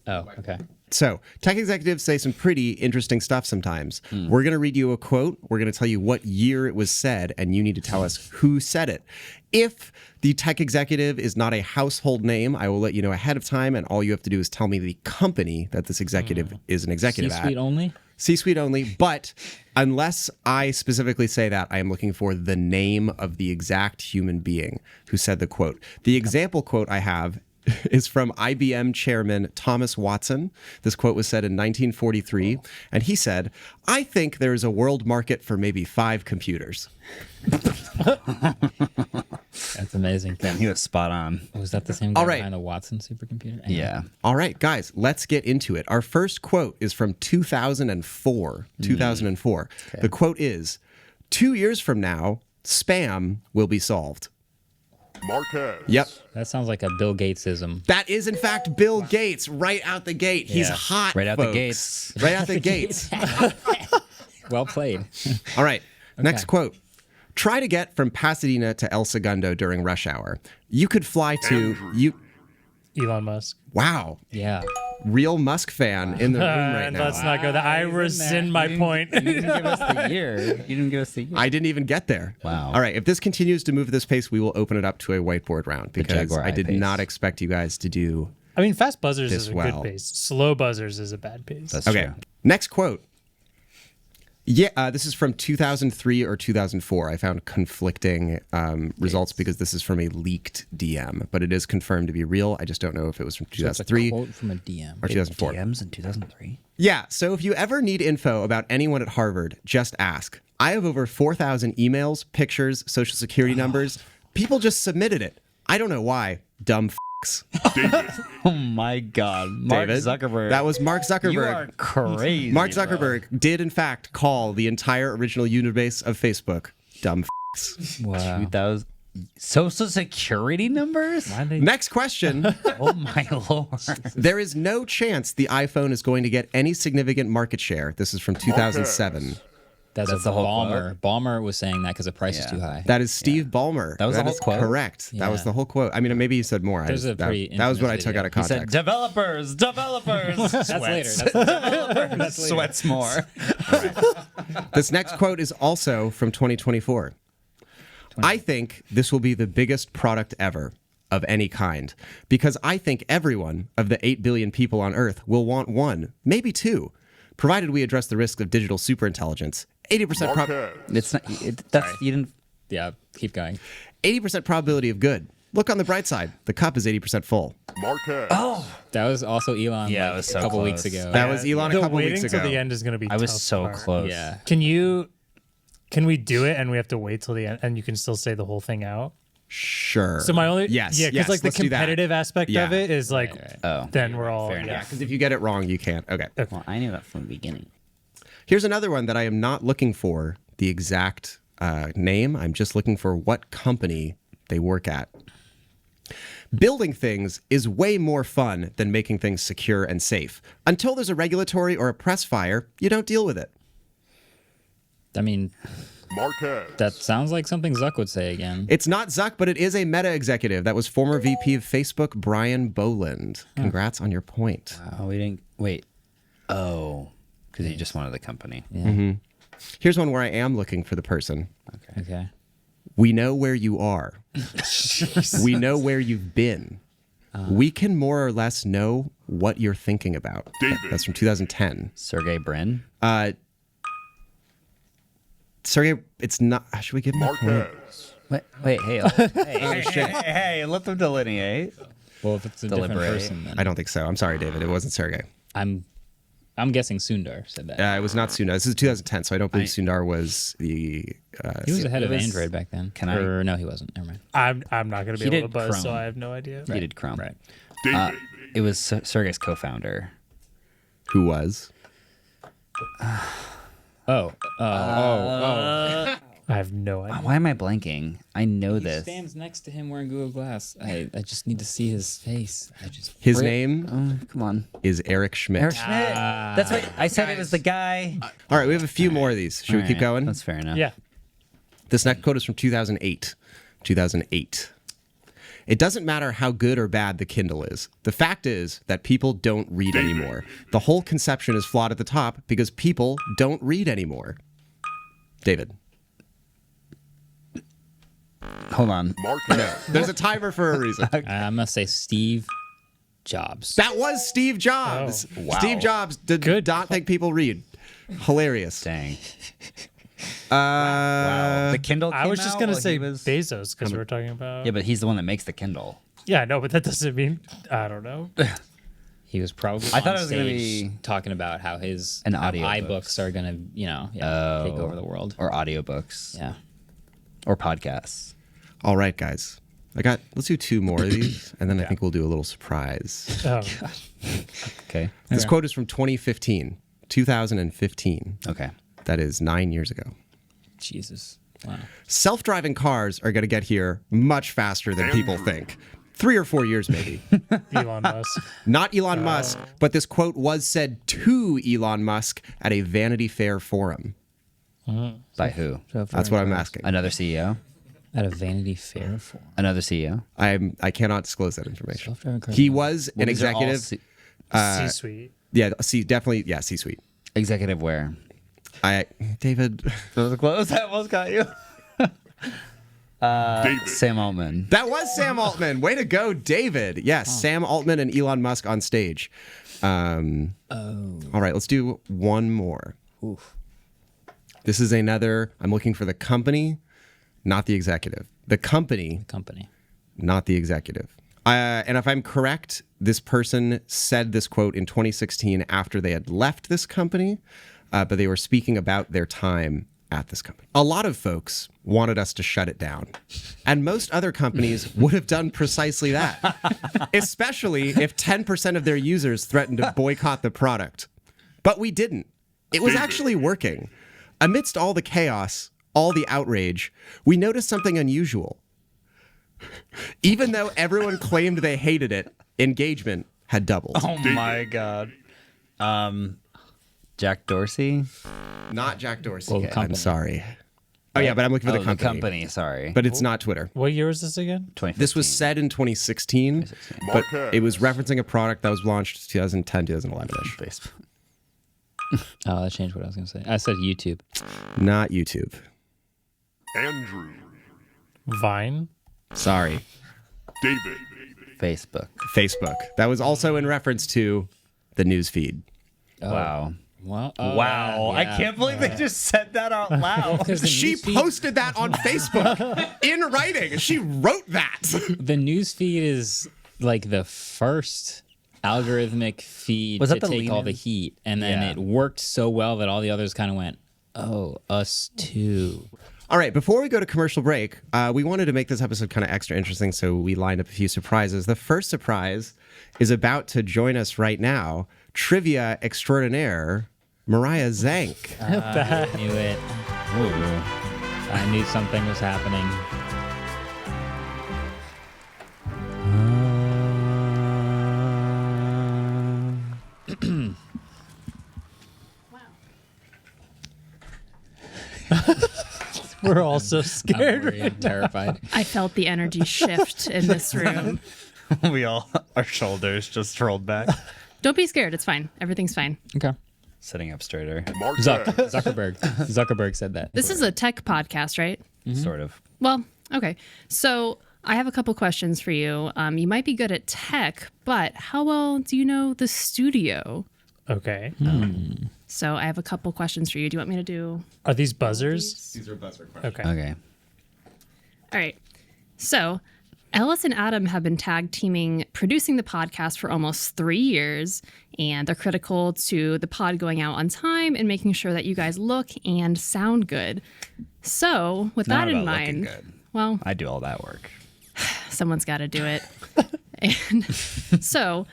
Oh, okay. So, tech executives say some pretty interesting stuff sometimes. We're going to read you a quote. We're going to tell you what year it was said, and you need to tell us who said it. If the tech executive is not a household name, I will let you know ahead of time, and all you have to do is tell me the company that this executive is an executive C-suite at. only. C-suite only, but unless I specifically say that, I am looking for the name of the exact human being who said the quote. The example quote I have is from IBM chairman Thomas Watson. This quote was said in 1943, and he said, "I think there is a world market for maybe 5 computers." That's amazing. Damn, he was spot on. Was that the same guy All right. behind the Watson supercomputer? Anyway. Yeah. All right, guys, let's get into it. Our first quote is from 2004. 2004. The quote is, 2 years from now, spam will be solved. Marquez. Yep. That sounds like a Bill Gatesism. That is, in fact, Bill Gates right out the gate. He's Yeah. hot, Right out the folks. gates. Right out the gates. Well played. All right, next quote. Try to get from Pasadena to El Segundo during rush hour. You could fly to... Andrew. you. Elon Musk. Wow. Yeah. real Musk fan in the room right now. Let's not go there. I rescind my point. You didn't give us the year. You didn't give us the year. I didn't even get there. Wow. All right. If this continues to move at this pace, we will open it up to a whiteboard round because Jaguar I did pace. not expect you guys to do. I mean, fast buzzers This is a well. good pace. Slow buzzers is a bad pace. That's Okay. true. Next quote. Yeah, this is from 2003 or 2004. I found conflicting results because this is from a leaked DM, but it is confirmed to be real. I just don't know if it was from So it's a 2003 quote from a DM. or 2004. DMs in 2003. Yeah, so if you ever need info about anyone at Harvard, just ask. I have over 4,000 emails, pictures, social security numbers. People just submitted it. I don't know why. Dumb f***s. Oh my God, Mark David. Zuckerberg. That was Mark Zuckerberg. You are crazy. Mark bro. Zuckerberg did, in fact, call the entire original user base of Facebook dumb f***s. Wow. 2000 Social security numbers? Next question. Oh my lord. There is no chance the iPhone is going to get any significant market share. This is from 2007. That's the whole Ballmer. Ballmer was saying that because the price is too high. That is Steve Ballmer. That was the whole is quote? correct. That was Yeah. the whole quote. I mean, maybe he said more. There's a pretty that was what I infamous took out of video. He said, context. developers. That's later. That's later. Sweats more. This next quote is also from 2024. I think this will be the biggest product ever of any kind because I think everyone of the 8 billion people on Earth will want one, maybe two, provided we address the risk of digital superintelligence. 80% Marquez. It's not. That's you didn't. Yeah, keep going. 80% probability of good. Look on the bright side. The cup is 80% full. Marquez. That was also Elon Yeah, like, it was so a couple close. weeks ago. That was Elon a The couple waiting weeks till ago. the end is going to be I was tough so part. close. Yeah. Can we do it and we have to wait till the end and you can still say the whole thing out? Sure. So my only yes, yeah, because yes, like the let's do that. competitive aspect Yeah. of it is like Oh. then we're all Fair yeah. Yeah, because if you get it wrong, you can't. Okay. Well, I knew that from the beginning. Here's another one that I am not looking for the exact name. I'm just looking for what company they work at. Building things is way more fun than making things secure and safe. Until there's a regulatory or a press fire, you don't deal with it. I mean, Marquez. that sounds like something Zuck would say again. It's not Zuck, but it is a Meta executive. That was former VP of Facebook, Brian Boland. Congrats on your point. Oh, we didn't wait. Oh, because he just wanted the company. Yeah. Here's one where I am looking for the person. Okay. We know where you are. We know where you've been. We can more or less know what you're thinking about. David. That's from 2010. Sergey Brin. Sergey, it's not. Should we give him a point? Marquez. Wait, hey, let them delineate. Well, if it's a different Deliberate. person, then I don't think so. I'm sorry, David. It wasn't Sergey. I'm guessing Sundar said that. It was not Sundar. This is 2010, so I don't believe Sundar was the. He was ahead of was- Android back then. Can I- Or no, he wasn't. Never mind. I'm not going to He be able to did buzz, so Chrome. I have no idea. He did Chrome. Right. David. It was Sergey's co-founder. Who was? I have no idea. Why am I blanking? I know He this. stands next to him wearing Google Glass. I just need to see his face. His name Oh, come on. is Eric Schmidt. Eric Schmidt. That's what I said. It was the guy. All right, we have a few more of these. Should we keep Alright, going? That's fair enough. Yeah. This next quote is from 2008. 2008. It doesn't matter how good or bad the Kindle is. The fact is that people don't read anymore. The whole conception is flawed at the top because people don't read anymore. David. Hold on. Marquez. There's a timer for a reason. I'm gonna say Steve Jobs. That was Steve Jobs. Oh, wow. Steve Jobs did not think people read. Hilarious. Dang. Wow. The Kindle. I was came just out going to while say he was- Bezos because we're talking about. Yeah, but he's the one that makes the Kindle. Yeah, no, but that doesn't mean I don't know. He was probably I thought on it was gonna stage be talking about how his an how audiobooks. iBooks are gonna, take over the world. Or audiobooks. Yeah. Or podcasts. All right, guys. Let's do two more of these, and then I think we'll do a little surprise. Oh, Okay. This quote is from 2015. 2015. Okay. That is 9 years ago. Jesus. Wow. Self-driving cars are going to get here much faster than people think. 3 or 4 years, maybe. Elon Musk. Not Elon Musk, but this quote was said to Elon Musk at a Vanity Fair forum. By who? That's what I'm asking. Another CEO? At a Vanity Fair forum. Another CEO? I cannot disclose that information. Self-driving cars. He was an These are all executive. C- C-suite. Yeah, definitely. Yeah, C-suite. Executive where? David. That was close. I almost got you. David. Sam Altman. That was Sam Altman. Way to go, David. Yes, Sam Altman and Elon Musk on stage. All right, let's do one more. Oof. This is another. I'm looking for the company, not the executive. The company, not the executive. And if I'm correct, this person said this quote in 2016 after they had left this company, but they were speaking about their time at this company. A lot of folks wanted us to shut it down, and most other companies would have done precisely that, especially if 10% of their users threatened to boycott the product. But we didn't. It was actually working. Amidst all the chaos, all the outrage, we noticed something unusual. Even though everyone claimed they hated it, engagement had doubled. Oh my God. Jack Dorsey? Not Jack Dorsey. Well, the I'm company. sorry. Oh yeah, but I'm looking for the The company. company, sorry. But it's not Twitter. What year was this again? 2015. This was said in 2016, but it was referencing a product that was launched 2010, 2011-ish. Facebook. Oh, that changed what I was going to say. I said YouTube. Not YouTube. Andrew. Vine. Sorry. David. Facebook. Facebook. That was also in reference to the news feed. Wow. Well, Wow. I can't believe they just said that out loud. She posted that on Facebook in writing. She wrote that. The news feed is like the first algorithmic feed Was to that the take all lead-in? the heat, and then Yeah. it worked so well that all the others kind of went, "Oh, us too." All right, before we go to commercial break, we wanted to make this episode kind of extra interesting, so we lined up a few surprises. The first surprise is about to join us right now, trivia extraordinaire, Mariah Zank. I knew it. I knew something was happening. We're all so I'm scared. worried, I'm terrified. I felt the energy shift in this room. We all, our shoulders just rolled back. Don't be scared. It's fine. Everything's fine. Okay. Sitting up straighter. Marquez. Zuckerberg said that. This is a tech podcast, right? Sort of. Well, okay. So I have a couple questions for you. You might be good at tech, but how well do you know the studio? Okay. So I have a couple questions for you. Do you want me to do? Are these buzzers? These are buzzer questions. Okay. Okay. All right. So Ellis and Adam have been tag teaming producing the podcast for almost 3 years, and they're critical to the pod going out on time and making sure that you guys look and sound good. So with Not that in about looking mind, good. well, I do all that work. someone's got to do it. And so,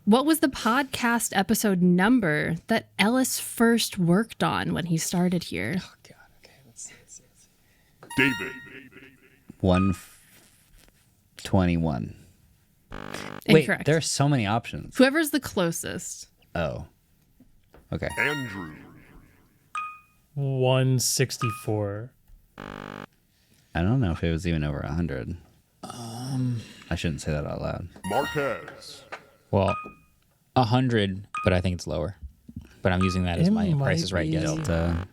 what was the podcast episode number that Ellis first worked on when he started here? David. 121. Wait, Incorrect. there are so many options. Whoever's the closest. Oh. Okay. Andrew. 164. I don't know if it was even over 100. I shouldn't say that out loud. Marquez. Well, 100, but I think it's lower. But I'm using that as It my might Price is Right be. guess. Delta.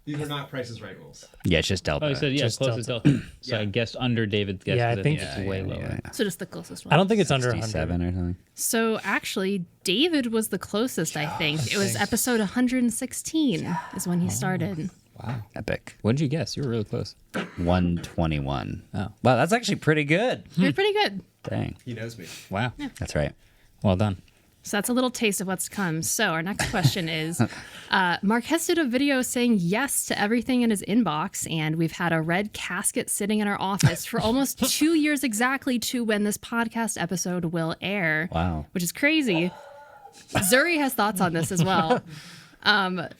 These are not Price is Right rules. Yeah, it's just Delta. Oh, he said, yeah, Just closest Delta. So I guessed under David's guess. Yeah, I 'cause think- it's way lower. So just the closest one. I don't think it's under 67 100. or something. So actually, David was the closest, I think. It was episode 116 is when he started. Epic. What did you guess? You were really close. 121. Oh. Wow, that's actually pretty good. You did pretty good. Dang. He knows me. Wow. That's right. Well done. So that's a little taste of what's to come. So our next question is, Marquez did a video saying yes to everything in his inbox, and we've had a red casket sitting in our office for almost 2 years exactly to when this podcast episode will air. Wow. Which is crazy. Zuri has thoughts on this as well.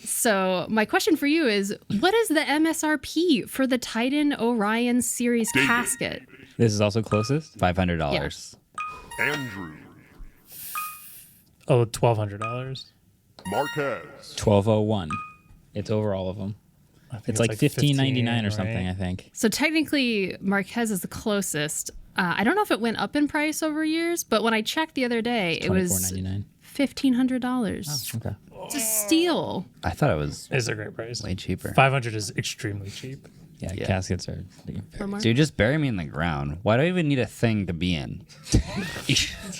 So my question for you is, what is the MSRP for the Titan Orion series casket? This is also closest. $500. Andrew. Oh, $1,200. Marquez. 1201. It's over all of them. I think It's like 15.99 or right? something, I think. So technically, Marquez is the closest. I don't know if it went up in price over years, but when I checked the other day, it was $24.99. $1,500. Okay. It's a steal. I thought it was It's a great price. way cheaper. 500 is extremely cheap. Yeah, caskets are. Dude, just bury me in the ground. Why do I even need a thing to be in?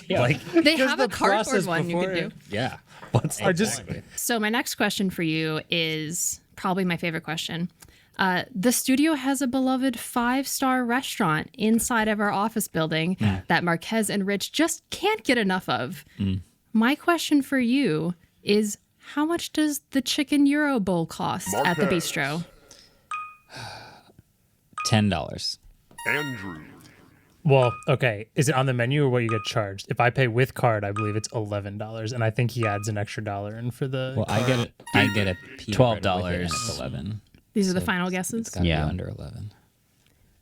Like, They have a cardboard one you could do. Yeah. I just So my next question for you is probably my favorite question. The studio has a beloved 5-star restaurant inside of our office building that Marquez and Rich just can't get enough of. My question for you is, how much does the chicken Euro bowl cost at the Marquez. bistro? $10. Andrew. well, okay. Is it on the menu or what you get charged? If I pay with card, I believe it's $11, and I think he adds an extra dollar in for the. Well, I get a peanut butter with it, and $12. it's 11. These are the final guesses. It's gotta Yeah. be under 11.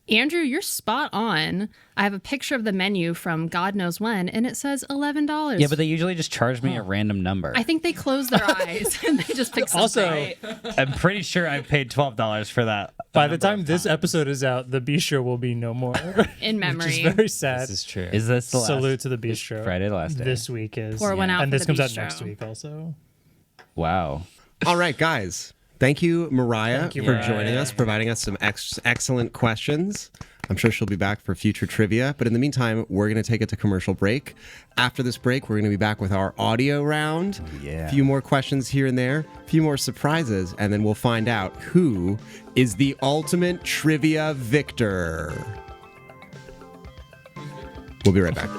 Andrew, you're spot on. I have a picture of the menu from God knows when, and it says $11. yeah, but they usually just charge me a random number. I think they close their eyes and they just pick something. Also, I'm pretty sure I paid $12 for that. by the time this episode is out, the bistro will be no more. In memory. Which is very sad. This is true. Is this the last? Salute to the bistro. Friday, the last day. This week is. Pour one out and for this the comes out bistro. next week also. Wow. All right, guys. Thank you, Mariah, Thank you, for Mariah. joining us, providing us some excellent questions. I'm sure she'll be back for future trivia. But in the meantime, we're going to take it to commercial break. After this break, we're going to be back with our audio round. yeah. A few more questions here and there, a few more surprises, and then we'll find out who is the ultimate trivia victor. We'll be right back.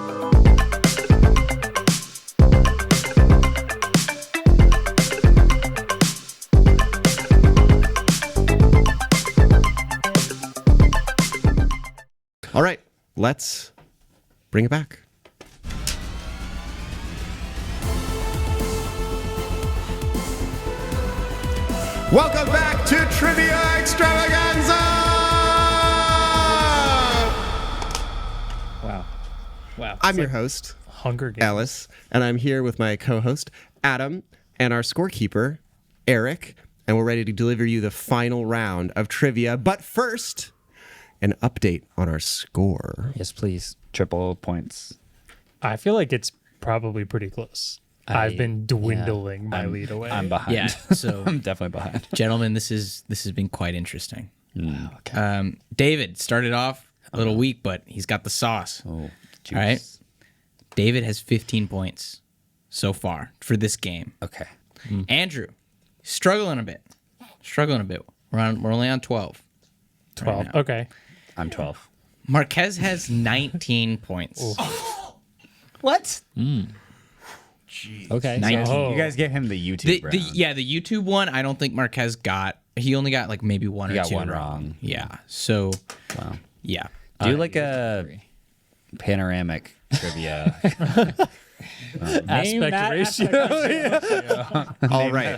All right, let's bring it back. Welcome back to Trivia Extravaganza! Wow. I'm your host, Hunger Games. Ellis, and I'm here with my co-host, Adam, and our scorekeeper, Eric, and we're ready to deliver you the final round of trivia. But first, an update on our score. Yes, please. Triple points. I feel like it's probably pretty close. I've been dwindling my lead away. I'm behind. Yeah, so I'm definitely behind. gentlemen, this has been quite interesting. Wow. Okay. David started off a little weak, but he's got the sauce. Oh, juice. All right. David has 15 points so far for this game. Okay. Andrew, struggling a bit. We're only on 12. 12. right now. Okay. I'm 12. Marquez has 19 points. What? Okay. 19. Oh. You guys gave him the YouTube round. The YouTube one, I don't think Marquez got. He only got like maybe one He or got two one wrong. Yeah. So, Wow. yeah. Do like a panoramic trivia. Aspect ratio. All right,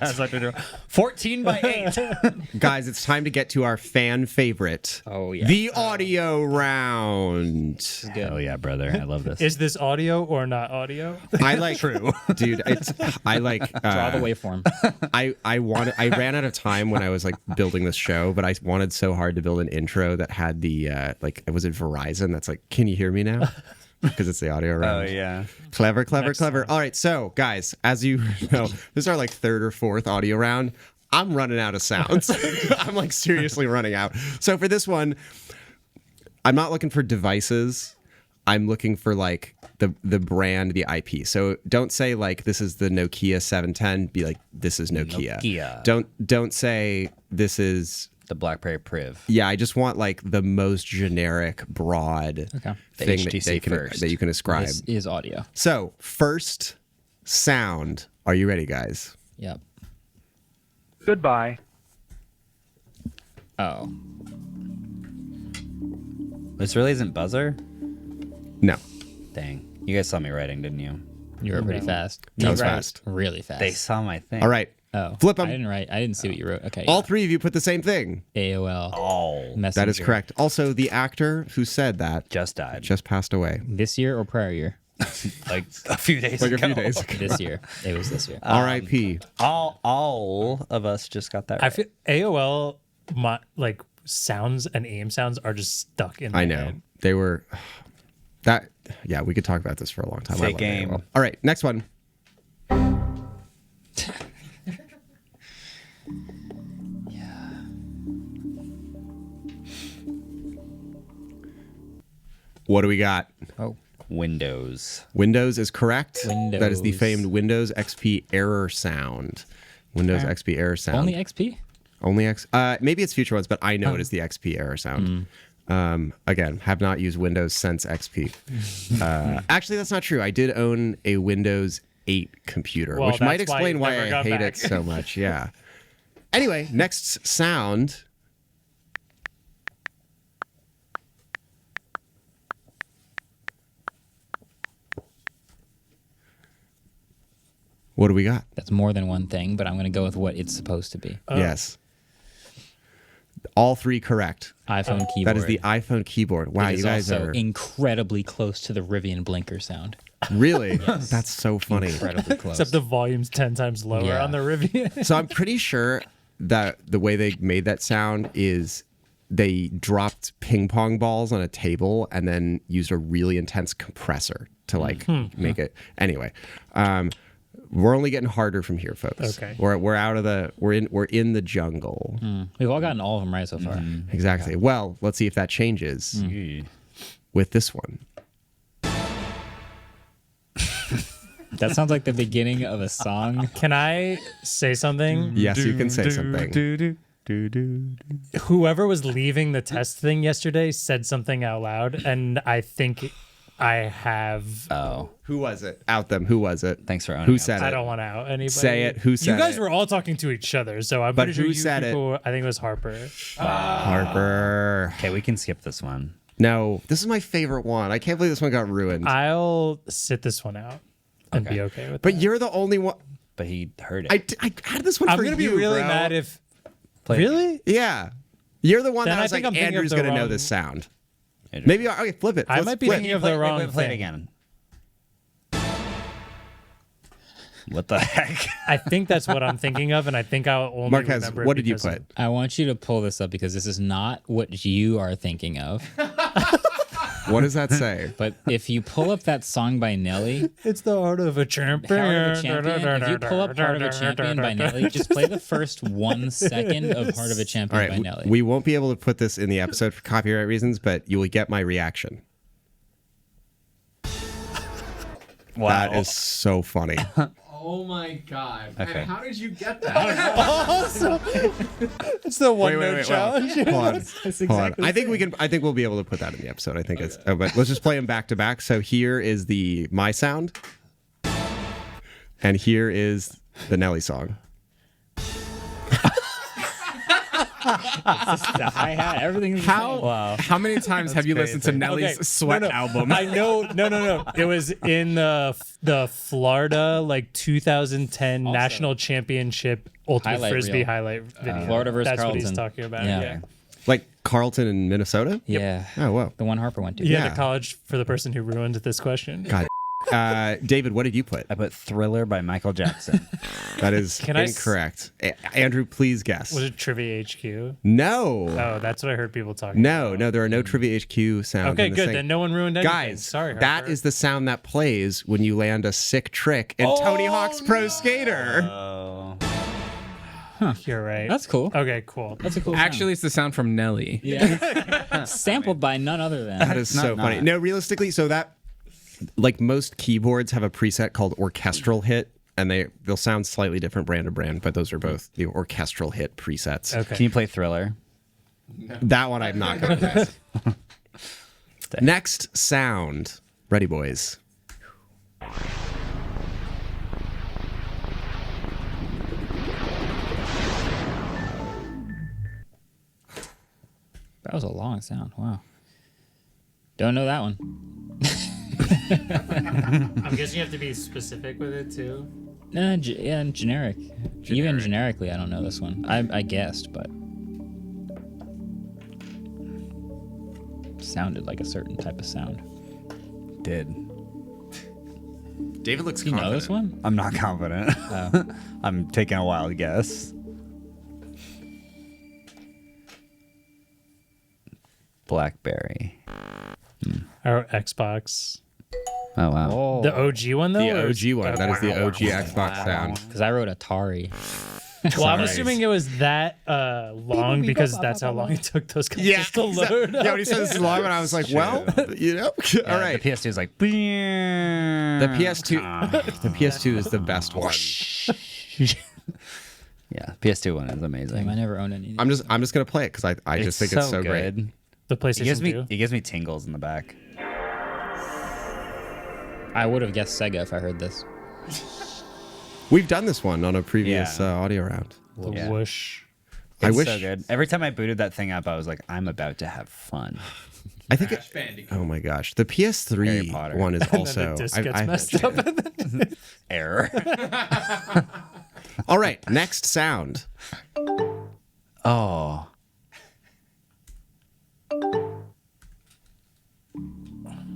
14 by 8. guys, it's time to get to our fan favorite. Oh, yeah. The audio round. Oh yeah, brother. I love this. Is this audio or not audio? I like true, dude. I like Draw the waveform. I ran out of time when I was like building this show, but I wanted so hard to build an intro that had the was it Verizon? That's like, can you hear me now? Because it's the audio Oh round. yeah. Clever. All right, so guys, as you know, this is our like third or fourth audio round. I'm running out of sounds. I'm like seriously running out. So for this one, I'm not looking for devices. I'm looking for like the brand, the IP. So don't say like this is the Nokia 710. Be like this is Nokia. Nokia. Don't say this is. The BlackBerry Priv. Yeah, I just want like the most generic, broad Okay. The thing HTC first. that you can ascribe. This is audio. So, first sound. Are you ready, guys? Yep. Goodbye. Oh. This really isn't buzzer? No. Dang. You guys saw me writing, didn't you? You were pretty fast. That was You wrote fast. Really fast. They saw my thing. All right. Oh. Flip I 'em. didn't write. I didn't see what you wrote. Okay. All three of you put the same thing. AOL. Oh. Messenger. That is correct. Also, the actor who said that Just died. just passed away. This year or prior year? like a few days Like ago. a few days ago. This year. It was this year. R.I.P. All of us just got that I right. feel AOL, like sounds and AIM sounds are just stuck in my I know. head. They were that. Yeah, we could talk about this for a long time. I Fake love game. AOL. All right, next one. What do we got? Oh, Windows. Windows is correct. That is the Windows. famed Windows XP error sound. Windows XP error sound. only XP? Only X. Maybe it's future ones, but I know it is the XP error sound. Again, have not used Windows since XP. Actually, that's not true. I did own a Windows 8 computer, Well, which might that's why explain you why never I got hate back. it so much. Yeah. Anyway, next sound. What do we got? That's more than one thing, but I'm going to go with what it's supposed to be. Yes. All three correct. iPhone keyboard. That is the iPhone keyboard. Wow, It you is guys also are incredibly close to the Rivian blinker sound. really. That's so funny. Incredibly close. Except the volume's 10 times lower Yeah. on the Rivian. So I'm pretty sure that the way they made that sound is they dropped ping pong balls on a table and then used a really intense compressor to like make it. Anyway, we're only getting harder from here, folks. Okay. We're out of the we're in the jungle. We've all gotten all of them right so far. Exactly. Well, let's see if that changes with this one. That sounds like the beginning of a song. Can I say something? Yes, you can say something. Whoever was leaving the test thing yesterday said something out loud, and I think I have. Oh, Who was it? Out them. Who was it? thanks for owning Who up. said it? I don't want to out anybody. Say it. Who said You guys it? were all talking to each other, so I'm But pretty sure who you said it? people. I think it was Harper. Harper. Okay, we can skip this one. No, this is my favorite one. I can't believe this one got ruined. I'll sit this one out and be okay with But that. you're the only one. But he heard it. I had this one I'm for gonna be you, really bro. mad if. Play it. Really? Yeah. You're the one Then that I was think like, I'm thinking of Andrew's the going to know wrong- this sound. Andrew. Maybe, okay, flip it. I Let's might be flip. thinking of the wrong Play it thing. again. What the heck? I think that's what I'm thinking of, and I think I'll only Marquez, remember it what did you because put? I want you to pull this up because this is not what you are thinking of. What does that say? But if you pull up that song by Nelly, It's the heart of a champion. Heart of a Champion, if you pull up Heart of a Champion by Nelly, just play the first 1 second of Heart of a All Champion by right, Nelly. we won't be able to put this in the episode for copyright reasons, but you will get my reaction. That is so funny. Oh my god. Okay. And how did you get that? It's the one Wait, note wait, challenge. Hold on. Hold on. I think we can. I think we'll be able to put that in the episode. I think it's. Oh, but let's just play them back to back. So here is the my sound, and here is the Nelly song. The hi-hat, everything's the same. Wow. How many times have you listened to Nelly's Okay, Sweat album? I know. No. It was in the Florida 2010 national championship ultimate Highlight frisbee reel. highlight video. Florida versus That's what he's Carleton. talking about. Yeah. Yeah. Like Carlton in Minnesota. Yeah. Oh wow. The one Harper went to. Yeah, Yeah. the college for the person who ruined this question. God. David, what did you put? I put Thriller by Michael Jackson. That is Can I s- incorrect. Andrew, please guess. Was it Trivia HQ? No. Oh, that's what I heard people talking about. No, there are no Trivia HQ sounds. Okay, in this good. thing. Then no one ruined anything. Guys, Sorry, Harper. that is the sound that plays when you land a sick trick in Tony Hawk's Pro Skater. Oh. You're right. That's cool. Okay, cool. That's a cool sound. Actually, it's the sound from Nelly. Yeah. Sampled by none other than. That is so funny. not. No, realistically, so that like most keyboards have a preset called orchestral hit, and they'll sound slightly different brand to brand, but those are both the orchestral hit presets. Okay. Can you play Thriller? That one I'm not going to play. Next sound. Ready, boys. That was a long sound. Wow. Don't know that one. I'm guessing you have to be specific with it too. Yeah, generic. Even generically, I don't know this one. I guessed, but sounded like a certain type of sound. Did. David looks You know this one? I'm not confident. I'm taking a wild guess. Blackberry. Or Xbox. Oh wow. The OG one though? The or- OG one. That is the OG Xbox sound. Because I wrote Atari. Well, I'm assuming it was that long because that's how long it took those consoles to load. Yeah, when he said this is long, and I was like, well, you know, all right. The PS2 is like. The PS2 is the best one. Yeah, PS2 one is amazing. Damn, I never owned any. I'm just gonna play it because I just think it's so great. The PlayStation 2. It gives me tingles in the back. I would have guessed Sega if I heard this. We've done this one on a previous audio round. The Yeah. whoosh. I wish. So good. Every time I booted that thing up, I was like, I'm about to have fun. I think. Oh my gosh, the Harry PS3 Potter. one is also. The disc gets messed up. Error. All right, next sound. Oh.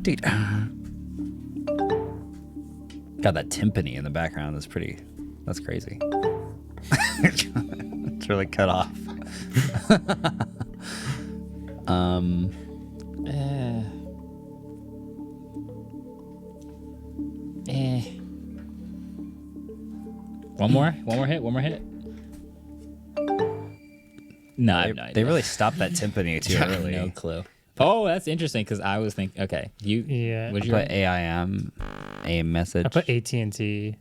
Dude. Got that timpani in the background. That's crazy. It's really cut off. One more hit. No, I have no idea. They really stopped that timpani too early. No clue. Oh, that's interesting because I was thinking. Okay, Yeah. Would I you? put AIM, a message. I put AT&T.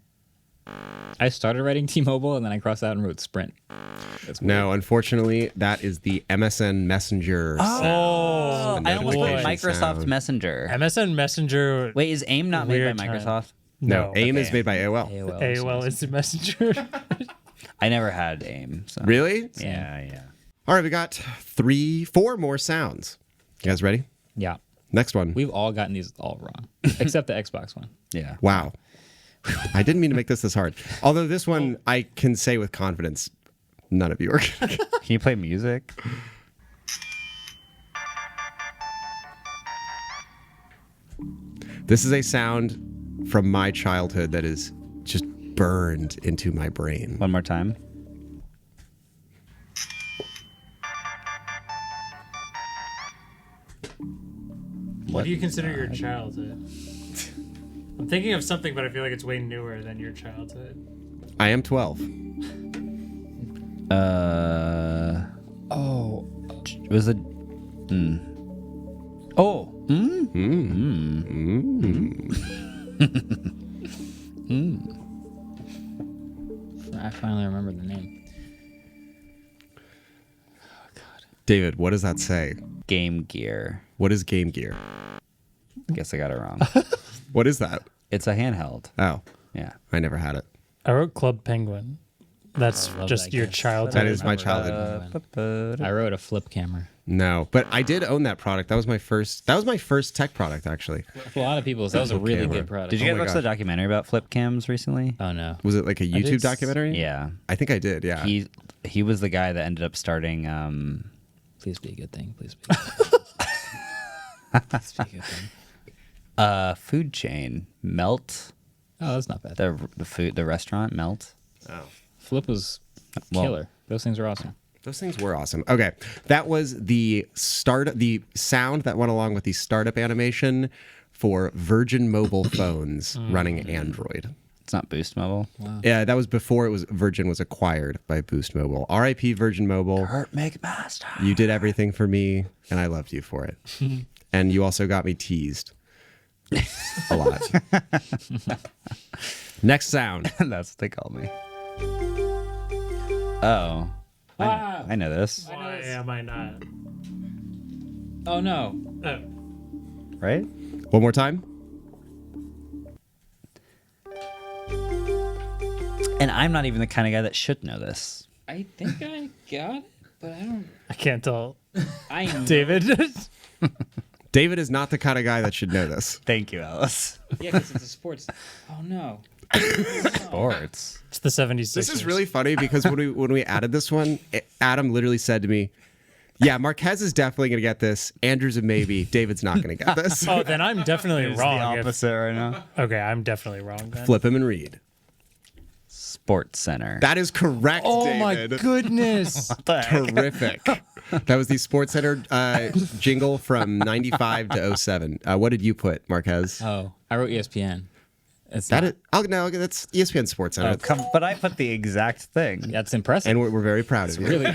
I started writing T-Mobile and then I crossed out and wrote Sprint. That's weird. No, unfortunately, that is the MSN Messenger. Oh, sound. I almost put Notification Microsoft sound. Messenger. MSN Messenger. Wait, is AIM not made Weird by time. Microsoft? No, AIM is made by AOL. AOL Instant Messenger. I never had AIM. So. Really? Yeah. All right, we got 4 more sounds. You guys ready? Yeah. Next one. We've all gotten these all wrong, except the Xbox one. Yeah. Wow. I didn't mean to make this hard. Although this one, I can say with confidence, none of you are going to. Can you play music? This is a sound from my childhood that is just burned into my brain. One more time. What do you consider your childhood? I'm thinking of something, but I feel like it's way newer than your childhood. I am 12. Oh, It was a. Oh. I finally remember the name. David, what does that say? Game Gear. What is Game Gear? Guess I got it wrong. What is that? It's a handheld. Oh, Yeah. I never had it. I wrote Club Penguin. That's love just that your game. childhood. That is my childhood. I wrote a flip camera. No, but I did own that product. That was my first tech product, actually. For a lot of people, that was a really camera. good product. Did you Oh guys my watch the gosh. documentary about flip cams recently? Oh no. Was it like a did YouTube s- documentary? Yeah. I think I did, yeah. He was the guy that ended up starting. Please be a good thing. Please be. Please be a good thing. Food chain Melt. Oh, that's not bad. The restaurant Melt. Flip was Well- killer. Those things are awesome. Those things were awesome. Okay, that was the sound that went along with the startup animation for Virgin mobile phones running Android. It's not Boost Mobile. Yeah, that was before Virgin was acquired by Boost Mobile. R.I.P. Virgin Mobile. Kurt McMaster. You did everything for me, and I loved you for it. And you also got me teased a lot. Next sound. That's what they called me. Oh. I know this. Why am I not? Oh no. Oh. Right? One more time. And I'm not even the kind of guy that should know this. I think I got it, but I don't. I can't tell. I know. David. David is not the kind of guy that should know this. Thank you, Alice. Yeah, because it's a sports. Oh no. Sports. It's the 76ers. This is really funny because when we added this one, Adam literally said to me, "Yeah, Marquez is definitely going to get this. Andrew's a maybe. David's not going to get this." Oh, then I'm definitely wrong. The opposite right now. Okay, I'm definitely wrong then. Flip him and read. Sports Center. That is correct, David. goodness. Terrific. That was the Sports Center jingle from 95 to 07. What did you put, Marquez? Oh, I wrote ESPN. It's That not- is, No, that's ESPN Sports Center. But I put the exact thing. That's impressive. And we're very proud of you. Really?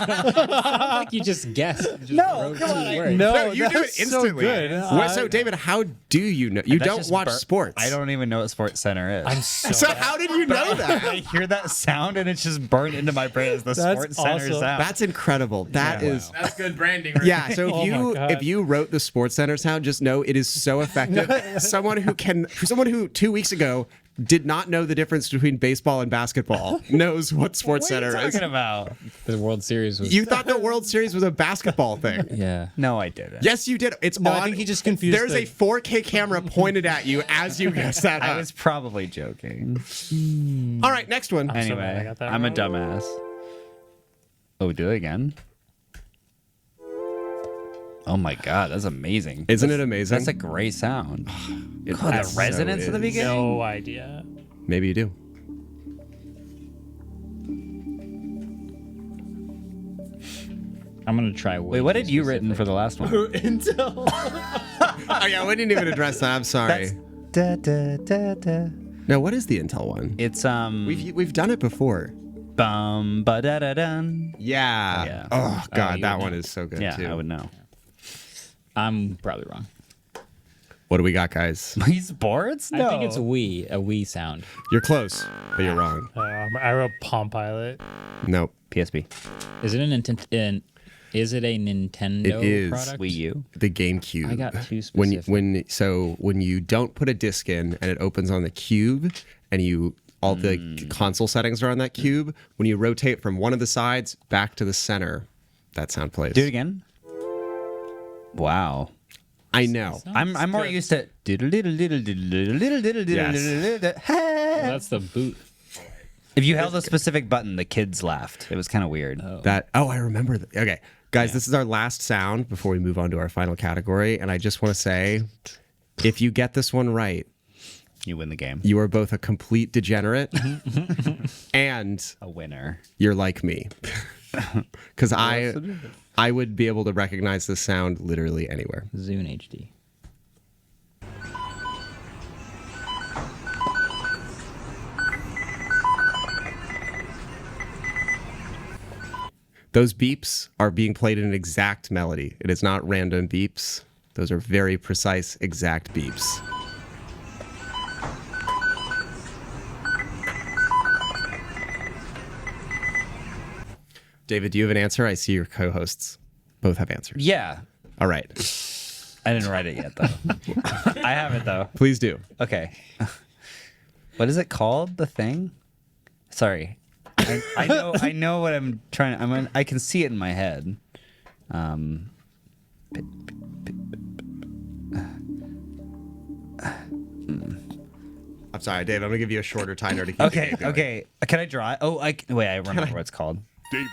Like you just guessed. You just wrote come on, two words. No, you do it that's instantly. So good. So, David, how do you know? You That's don't just watch sports. I don't even know what Sports Center is. I'm so, So how did you know that? I hear that sound and it's just burned into my brain as the That's Sports Center awesome. sound. That's incredible. That is. That's good branding. Right Yeah, so Oh my God. if you wrote the Sports Center sound, just know it is so effective. someone who 2 weeks ago did not know the difference between baseball and basketball knows what Sports What are Center you is. talking about? The World Series was. You thought the World Series was a basketball thing. Yeah. No, I didn't. Yes, you did. It's No, on. I think he just confused There's a 4K camera pointed at you as you guessed that I up. was probably joking. All right, next one. so mad I Anyway, got that I'm a wrong. dumbass. Oh, do it again? Oh my God, that's amazing. Isn't it amazing? That's a great sound. It God, the so resonance in the is. beginning? No idea. Maybe you do. I'm gonna try. Wait, what had you written for the last one? Intel. Oh yeah, we didn't even address that. I'm sorry. Da, da, da, da. No, what is the Intel one? It's We've done it before. bum ba da da dun. Yeah. Yeah. Oh god, you that would one know. is so good Yeah, too. I would know. I'm probably wrong. What do we got, guys? These boards? No. I think it's a Wii sound. You're close, but you're wrong. I wrote Palm Pilot. Nope. PSP. Is it a Nintendo? Is it a Nintendo It is. product? Wii U. The GameCube. I got too specific. When you don't put a disc in and it opens on the cube and all the console settings are on that cube, when you rotate from one of the sides back to the center, that sound plays. Do it again. Wow. I know. I'm more used to. That's the boot. If you held a specific button, the kids laughed. It was kind of weird. I remember that. Okay, guys, this is our last sound before we move on to our final category, and I just want to say, if you get this one right, You win the game. you are both a complete degenerate and A winner. you're like me. Because I would be able to recognize this sound literally anywhere. Zune HD. Those beeps are being played in an exact melody. It is not random beeps. Those are very precise, exact beeps. David, do you have an answer? I see your co-hosts both have answers. Yeah. All right. I didn't write it yet, though. I have it, though. Please do. Okay. What is it called? The thing? Sorry. I know what I'm trying. I can see it in my head. I'm sorry, Dave. I'm going to give you a shorter timer to keep Okay. it going. Okay. Can I draw it? Oh, wait. I remember what it's called. David.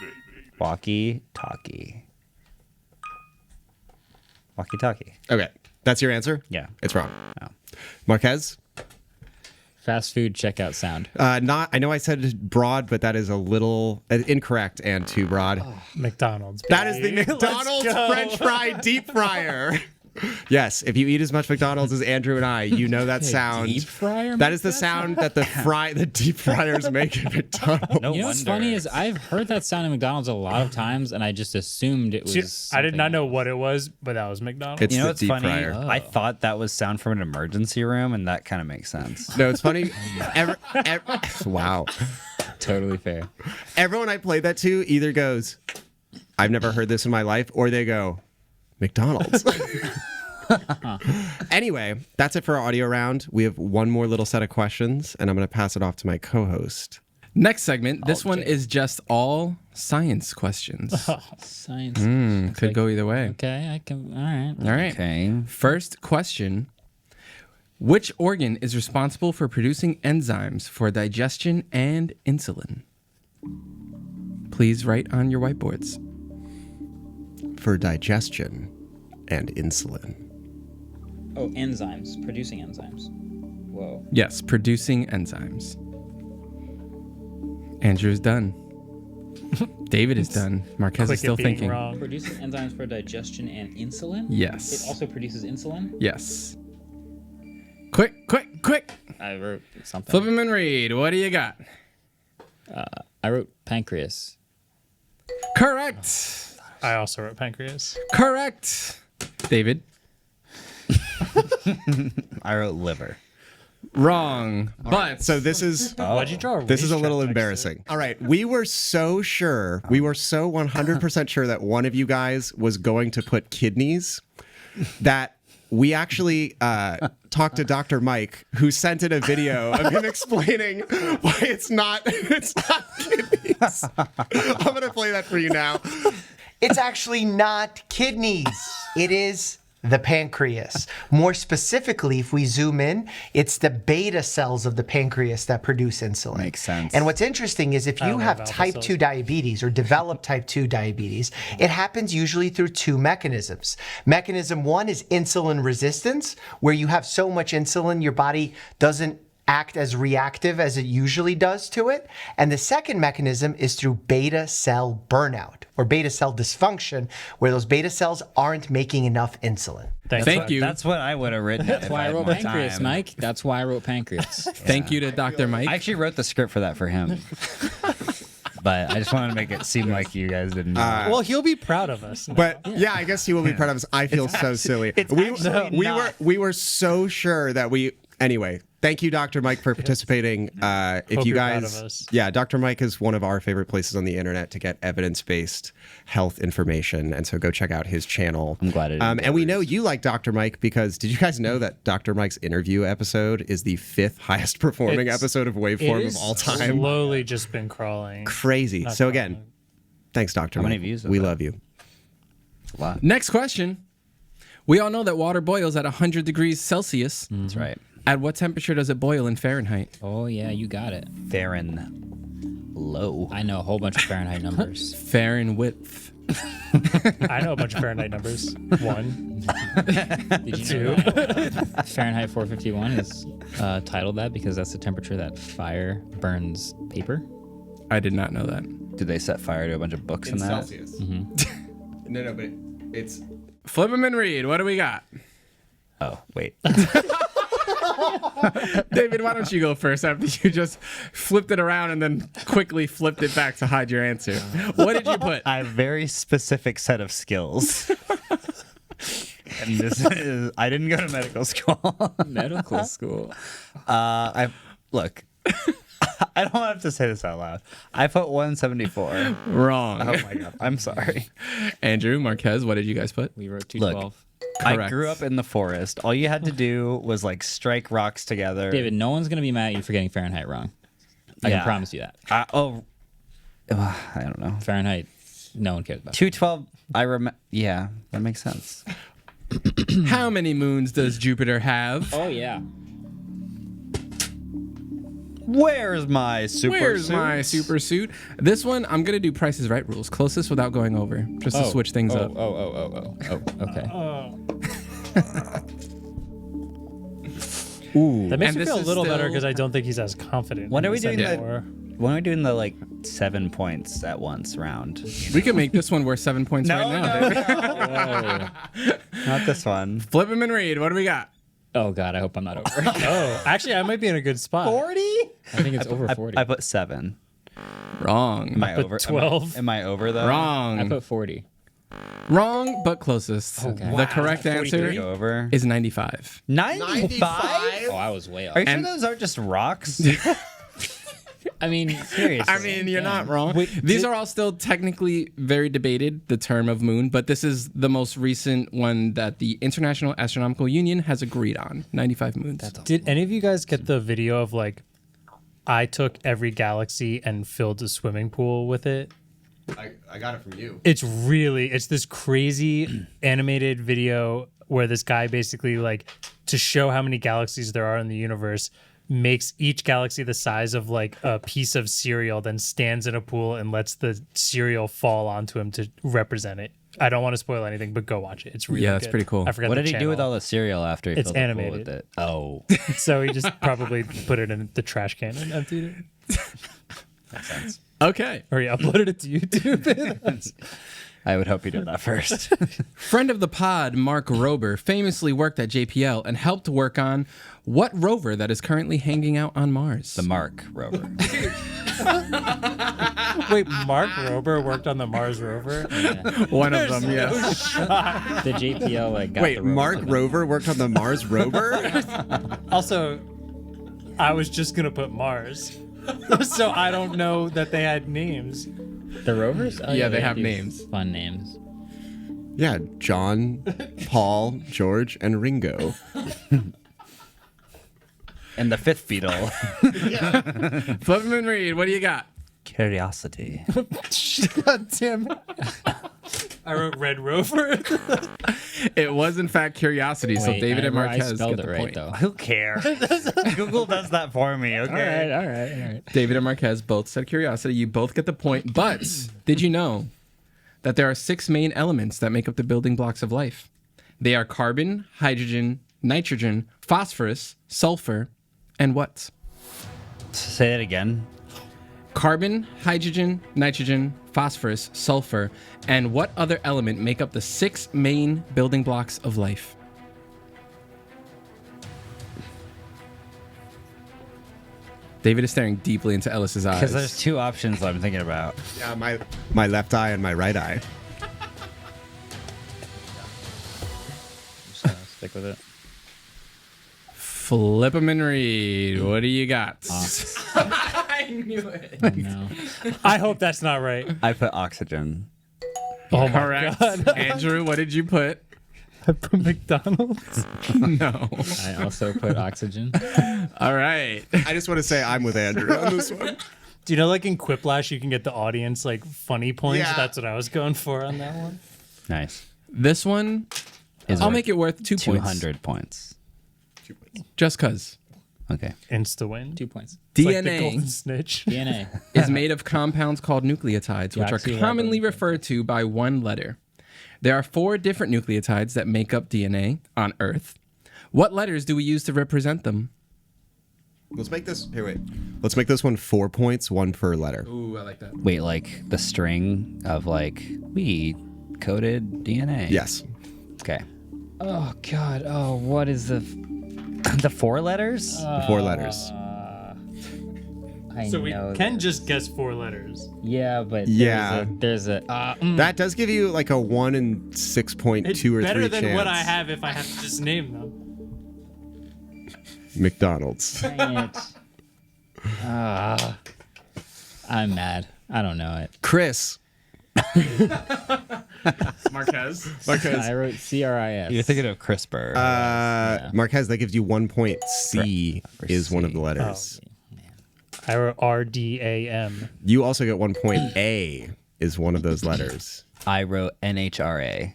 Walkie-talkie. Walkie-talkie. Okay. That's your answer? Yeah. It's wrong. Oh. Marquez? Fast food checkout sound. I know I said broad, but that is a little incorrect and too broad. McDonald's. That is the baby. McDonald's Let's go. French fry deep fryer. Yes, if you eat as much McDonald's as Andrew and I, you know that sound. Deep fryer? That is the sound that the deep fryers make at McDonald's. No You know what's wonder. funny is I've heard that sound at McDonald's a lot of times, and I just assumed it was. See, I did not something know else. what it was, but that was McDonald's. It's You know the what's deep funny? fryer. I thought that was sound from an emergency room, and that kind of makes sense. No, it's funny. Wow. Totally fair. Everyone I played that to either goes, I've never heard this in my life, or they go, McDonald's. Anyway, that's it for our audio round. We have one more little set of questions, and I'm going to pass it off to my co-host. Next segment. This one is just all science questions. Science. Could go either way. Okay, I can. All right. All right. Okay. First question. Which organ is responsible for producing enzymes for digestion and insulin? Please write on your whiteboards. For digestion and insulin. Oh, enzymes. Producing enzymes. Whoa. Yes, producing enzymes. Andrew's done. David is done. Marquez Quick is still at being thinking. wrong. Producing enzymes for digestion and insulin? Yes. It also produces insulin? Yes. Quick. I wrote something. Flip 'em and read. What do you got? I wrote pancreas. Correct. I also wrote pancreas. Correct. David. I wrote liver. Wrong. But So this is Why'd you draw? this is a racetrack little next to it? embarrassing. All right, we were so 100% sure that one of you guys was going to put kidneys, that we actually talked to Dr. Mike, who sent in a video of him explaining why it's not kidneys. I'm gonna play that for you now. It's actually not kidneys. It is the pancreas. More specifically, if we zoom in, it's the beta cells of the pancreas that produce insulin. Makes sense. And what's interesting is if you don't have have alpha type cells. 2 diabetes or develop type 2 diabetes, it happens usually through two mechanisms. Mechanism one is insulin resistance, where you have so much insulin your body doesn't act as reactive as it usually does to it. And the second mechanism is through beta cell burnout or beta cell dysfunction, where those beta cells aren't making enough insulin. Thank you. That's what I would have written. That's why I wrote pancreas, Mike. That's why I wrote pancreas. Thank you to Dr. Mike. I actually wrote the script for that for him. But I just wanted to make it seem like you guys didn't know. Well, he'll be proud of us. But yeah, I guess he will be proud of us. I feel so silly. We were so sure that anyway. Thank you, Dr. Mike, for participating. If Hope you you're proud guys, of us. yeah, Dr. Mike is one of our favorite places on the internet to get evidence-based health information, and so go check out his channel. I'm glad it And we know you like Dr. Mike because did you guys know that Dr. Mike's interview episode is the 5th highest performing episode of Waveform of all time? Slowly just been crawling. Crazy. Not So crawling. again, thanks, Dr. How Mike. many views is We that? love you. A lot. Next question. We all know that water boils at 100 degrees Celsius. That's right. At what temperature does it boil in Fahrenheit? Oh yeah, you got it. Low. I know a whole bunch of Fahrenheit numbers. Fahrenheit. I know a bunch of Fahrenheit numbers. 1, Did you know that, Fahrenheit 451 is titled that because that's the temperature that fire burns paper? I did not know that. Did they set fire to a bunch of books in that? Celsius. No, but it's Flip 'em and read. What do we got? Oh, wait. David, why don't you go first after you just flipped it around and then quickly flipped it back to hide your answer? What did you put? I have a very specific set of skills. And this is, I didn't go to medical school. Medical school. Look, I don't have to say this out loud. I put 174. Wrong. Oh my God. I'm sorry. Andrew, Marquez, what did you guys put? We wrote 212. I Correct. grew up in the forest. All you had to do was like strike rocks together. David, no one's gonna be mad at you for getting Fahrenheit wrong. I Yeah. can promise you that. I don't know. Fahrenheit, no one cares about. 212. I remember. Yeah, that makes sense. How many moons does Jupiter have? Oh yeah. Where's my super Where's suit? my super suit? This one, I'm going to do Price is Right rules. Closest without going over, just to switch things up. Oh, okay. That makes And me this feel a is little better still- because I don't think he's as confident. When are we in this doing that? anymore. When are we doing the like 7 points at once round? We can make this one worth 7 points right now. David. Not this one. Flip 'em and read. What do we got? Oh god, I hope I'm not over. Oh, actually, I might be in a good spot. 40? I think it's over 40. I put 7. Wrong. Am I put over? 12. Am I over though? Wrong. I put 40. Wrong, but closest. The correct answer Go over. is 95. 95? Oh, I was way off. Are you sure And- those aren't just rocks? I mean, Seriously. I mean, you're not wrong. These are all still technically very debated, the term of moon, but this is the most recent one that the International Astronomical Union has agreed on. 95 moons. Did any of you guys get the video of like, I took every galaxy and filled a swimming pool with it? I got it from you. It's this crazy animated video where this guy basically like to show how many galaxies there are in the universe makes each galaxy the size of like a piece of cereal, then stands in a pool and lets the cereal fall onto him to represent it. I don't want to spoil anything, but go watch it. It's really Yeah, it's good. pretty cool. I forgot What the did he do with channel. all the cereal after he It's filled the pool animated. with it? Oh. So he just probably put it in the trash can and emptied it. Okay. Or he uploaded it to YouTube. I would hope you did that first. Friend of the pod, Mark Rober, famously worked at JPL and helped work on what rover that is currently hanging out on Mars? The Mark rover. Wait, Mark Rober worked on the Mars rover? One of them, yes. The JPL got Wait, the rover Mark for them. Rover worked on the Mars rover? Also, I was just gonna put Mars, so I don't know that they had names. The rovers? Oh, Yeah, they have these names. Fun names. Yeah, John, Paul, George, and Ringo. And the fifth Beatle. Flip 'em and read. What do you got? Curiosity. God damn it! I wrote Red Rover. It was, in fact, Curiosity, so Wait, David and I Marquez spelled get it the right, point. though. Who cares? Google does that for me, okay? All right. David and Marquez both said Curiosity. You both get the point. But did you know that there are 6 main elements that make up the building blocks of life? They are carbon, hydrogen, nitrogen, phosphorus, sulfur, and what? Say it again. Carbon, hydrogen, nitrogen, phosphorus, sulfur, and what other element make up the 6 main building blocks of life? David is staring deeply into Ellis's eyes. Because there's 2 options I'm thinking about. Yeah, my left eye and my right eye. Just gonna stick with it. Flip 'em and read. What do you got? I knew it. No. I hope that's not right. I put oxygen. Oh Correct. Andrew, what did you put? I put McDonald's. No. I also put oxygen. All right. I just want to say I'm with Andrew on this one. Do you know, like in Quiplash, you can get the audience like funny points? Yeah. That's what I was going for on that one. Nice. This one, Is I'll worth make it worth 2 points. 200 points. Just because. Okay. Insta win. 2 points. It's like the DNA golden snitch. DNA. is made of compounds called nucleotides, which are commonly referred to by one letter. There are 4 different nucleotides that make up DNA on Earth. What letters do we use to represent them? Let's make this. Here, wait. Let's make this one 4 points, 1 per letter. Ooh, I like that. Wait, like the string of like, we coded DNA. Yes. Okay. Oh God. Oh, what is the? The 4 letters? The 4 letters. I So we know can this. just guess 4 letters. Yeah, but Yeah. there's a. That does give you like a 1 in 6.2 It's or 3 better than chance. what I have if I have to just name them. McDonald's. Dang it. I'm mad. I don't know it. Chris. Marquez. I wrote CRIS. You're thinking of CRISPR. Marquez, that gives you 1 point. C For is one of C. the letters. I wrote RDAM. You also get 1 point. A is one of those letters. I wrote NHRA.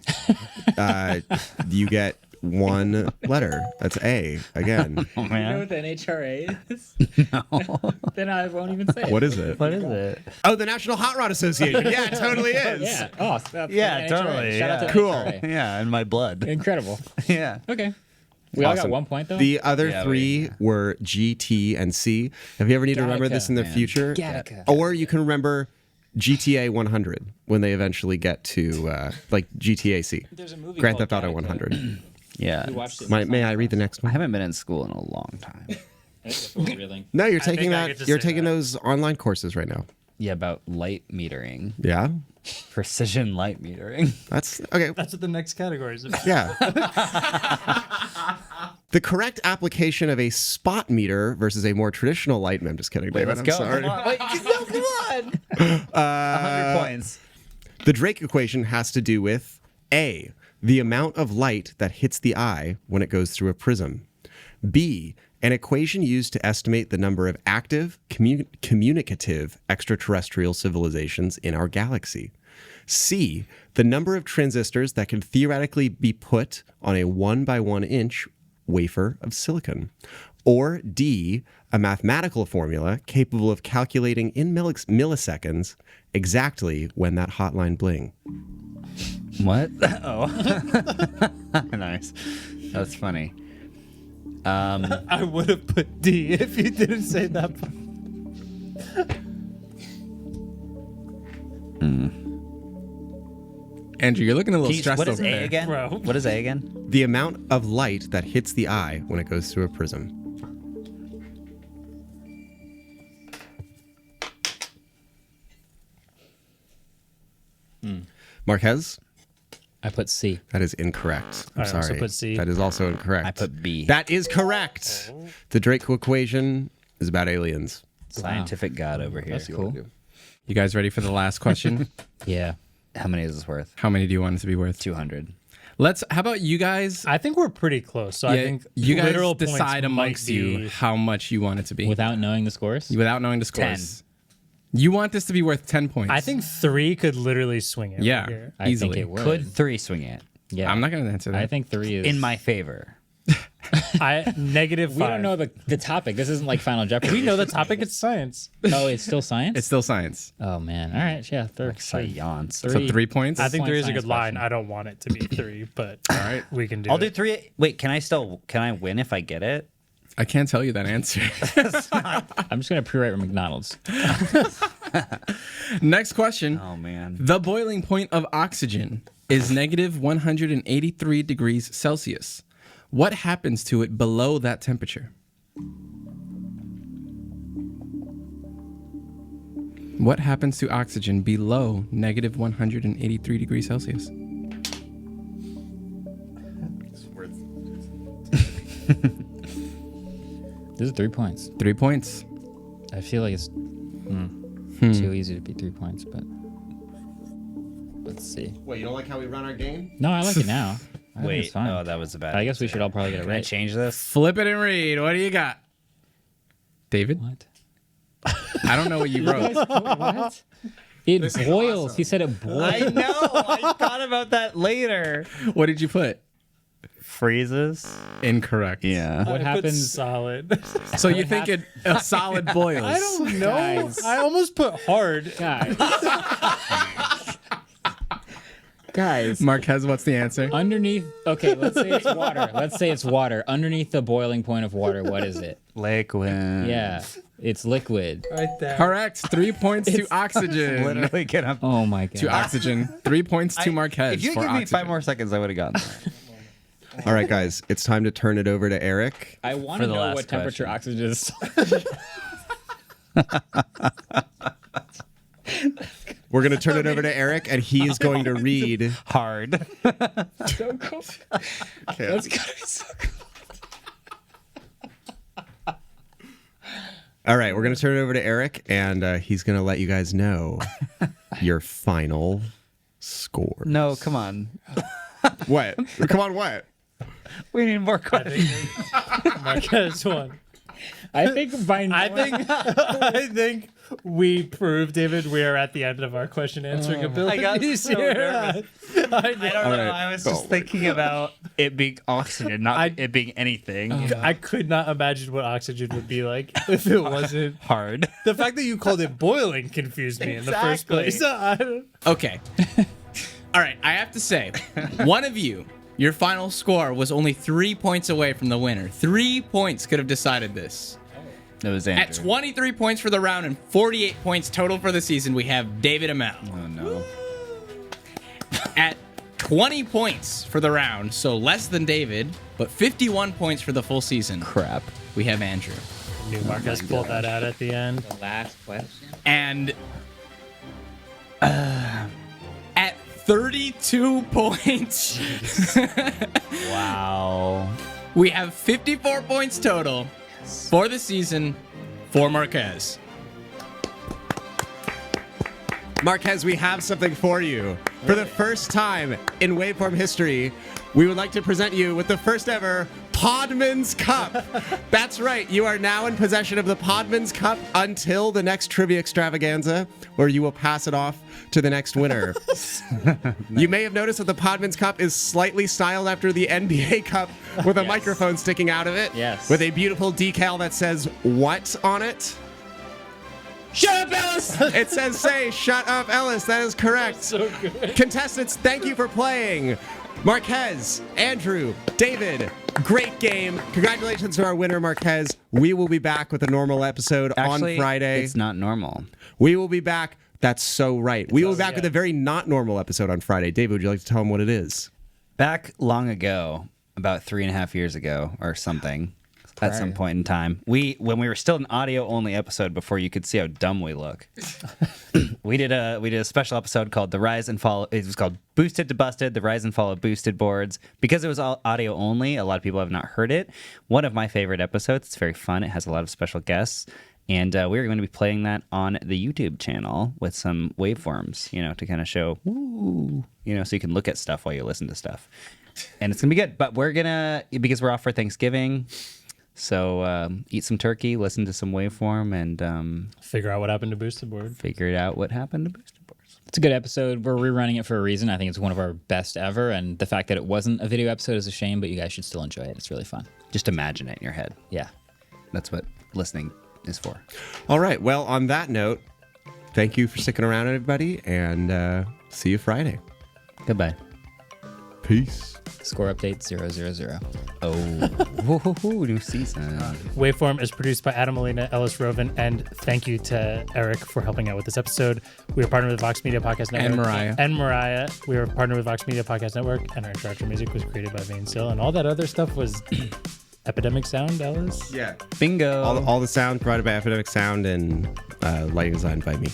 You get 1 letter. That's A again. Oh, You know man. what the NHRA is? No. Then I won't even say it. What is it? What is it? Oh, the National Hot Rod Association. Yeah, it totally is. Yeah. Oh, that's Yeah, the NHRA. totally, Shout out to yeah. the Cool. NHRA. Yeah, in my blood. Incredible. Yeah. Okay. We all got Awesome. 1 point though. The other Yeah, 3 were G, T, and C. Have you ever need to remember this in the man. future? Gattaca. Or you can remember GTA 100 when they eventually get to like GTA C. There's a movie Grand called Theft Auto Gattaca. 100. Yeah. We watched it. May I read the next I one? haven't been in school in a long time. Reeling. No, you're I think taking I that. get to You're say taking that. those online courses right now. Yeah, about light metering. Yeah, Precision light metering. that's okay. That's what the next category is. Yeah. The correct application of a spot meter versus a more traditional light. I'm just kidding, David. I'm sorry. Come on. Wait, no, come on. 100 points. The Drake equation has to do with A, the amount of light that hits the eye when it goes through a prism. B, an equation used to estimate the number of active, communicative extraterrestrial civilizations in our galaxy. C, the number of transistors that can theoretically be put on a 1 by 1 inch wafer of silicon. Or D, a mathematical formula capable of calculating in milliseconds exactly when that hotline bling. What? Oh. Nice. That's funny. I would have put D if you didn't say that. Andrew, you're looking a little Can you- stressed what is over A there. again? Bro. What is A again? The amount of light that hits the eye when it goes through a prism. Marquez, I put C. that is incorrect. I'm I also sorry. put C. That is also incorrect. I put B. That is correct. The Draco equation is about aliens. Scientific God over here. That's cool. You guys ready for the last question? Yeah. How many is this worth? How many do you want it to be worth? 200. How about you guys? I think we're pretty close. So I think you guys literal points decide amongst might you be- how much you want it to be. Without knowing the scores? Without knowing the scores. You want this to be worth 10 points. I think 3 could literally swing it. Yeah. Right here. I Easily. think it would. Could 3 swing it? Yeah. I'm not going to answer that. I think 3 is. In my favor. -5. We don't know the topic. This isn't like Final Jeopardy. We know the topic. It's science. Oh, it's still science? It's still science. Oh, man. All right. Yeah. Third. Science. So 3 points? I think 3 is a Science good line. question. I don't want it to be 3, but All right. we can do I'll it. do 3. Wait, can I win if I get it? I can't tell you that answer. I'm just going to pre-write McDonald's. Next question. Oh, man. The boiling point of oxygen is negative 183 degrees Celsius. What happens to it below that temperature? What happens to oxygen below negative 183 degrees Celsius? This is 3 points. 3 points. I feel like it's too easy to be 3 points, but let's see. Wait, you don't like how we run our game? No, I like it now. I think it's Wait. fine. Oh, that was a bad. I guess we should all probably get it Can I right. change this? Flip it and read. What do you got? David? What? I don't know what you wrote. What? It boils. He said it boils. I know. I thought about that later. What did you put? Freezes. Incorrect. Yeah. What I put happens? solid. So you think a solid boils? I don't know. Guys. I almost put hard. Guys. Marquez, what's the answer? Underneath. Okay, let's say it's water. Let's say it's water. Underneath the boiling point of water, what is it? Liquid. Yeah, it's liquid. Right there. Correct. 3 points to oxygen. Literally get up. Oh my god. To oxygen. 3 points to Marquez If you for give me oxygen. 5 more seconds, I would have gotten that. All right, guys, it's time to turn it over to Eric. I want For to the know last what temperature question. oxygen is. We're going to turn it over to Eric, and he is going to read. Hard. So cool. That's gotta be so cool. All right, we're going to turn it over to Eric, and he's going to let you guys know your final score. No, come on. What? Come on, what? We need more questions. Marquez won. I think by now. I think we proved, David, we are at the end of our question answering ability. I got so nervous. I I don't know. right. I was just thinking about it being oxygen, not it being anything. I could not imagine what oxygen would be like if it wasn't. Hard. The fact that you called it boiling confused me in the first Exactly. place. I don't- Okay. All right, I have to say, one of you, your final score was only 3 points away from the winner. 3 points could have decided this. It was Andrew. At 23 points for the round and 48 points total for the season, we have David Amell. Oh no. At 20 points for the round, so less than David, but 51 points for the full season, Crap. we have Andrew. I knew Marquez pulled that out at the end. The last question. And at 32 points, Wow. we have 54 points total for the season for Marquez. Marquez, we have something for you. For the first time in Waveform history, we would like to present you with the first ever Podman's Cup. That's right, you are now in possession of the Podman's Cup until the next Trivia Extravaganza, where you will pass it off to the next winner. You may have noticed that the Podman's Cup is slightly styled after the NBA Cup with a microphone sticking out of it. Yes. With a beautiful decal that says what on it? Shut up, Ellis! It says say, shut up, Ellis. That is correct. So good. Contestants, thank you for playing. Marquez, Andrew, David, great game. Congratulations to our winner, Marquez. We will be back with a normal episode Actually, on Friday. It's not normal. We will be back That's so right. We will be back with a very not normal episode on Friday. David, would you like to tell them what it is? Back long ago, about 3.5 years ago or something, at some point in time, when we were still an audio only episode before you could see how dumb we look, we did a special episode called The Rise and Fall. It was called Boosted to Busted, The Rise and Fall of Boosted Boards. Because it was all audio only, a lot of people have not heard it. One of my favorite episodes. It's very fun. It has a lot of special guests. And we're going to be playing that on the YouTube channel with some waveforms, to kind of show, so you can look at stuff while you listen to stuff. And it's going to be good. But because we're off for Thanksgiving, so eat some turkey, listen to some waveform, and figure out what happened to Boosted Board. Figure out what happened to Boosted Boards. It's a good episode. We're rerunning it for a reason. I think it's one of our best ever. And the fact that it wasn't a video episode is a shame, but you guys should still enjoy it. It's really fun. Just imagine it in your head. Yeah. That's what listening is for. All right. Well, on that note, thank you for sticking around, everybody, and see you Friday. Goodbye. Peace. Score update 000. Oh, new season. Waveform is produced by Adam Molina, Ellis Rovin, and thank you to Eric for helping out with this episode. We are partnered with Vox Media Podcast Network. And Mariah. We are partnered with Vox Media Podcast Network, and our intro music was created by Vane Still, and all that other stuff was Epidemic Sound, Ellis? Yeah. Bingo. All the sound provided by Epidemic Sound and lighting design by me.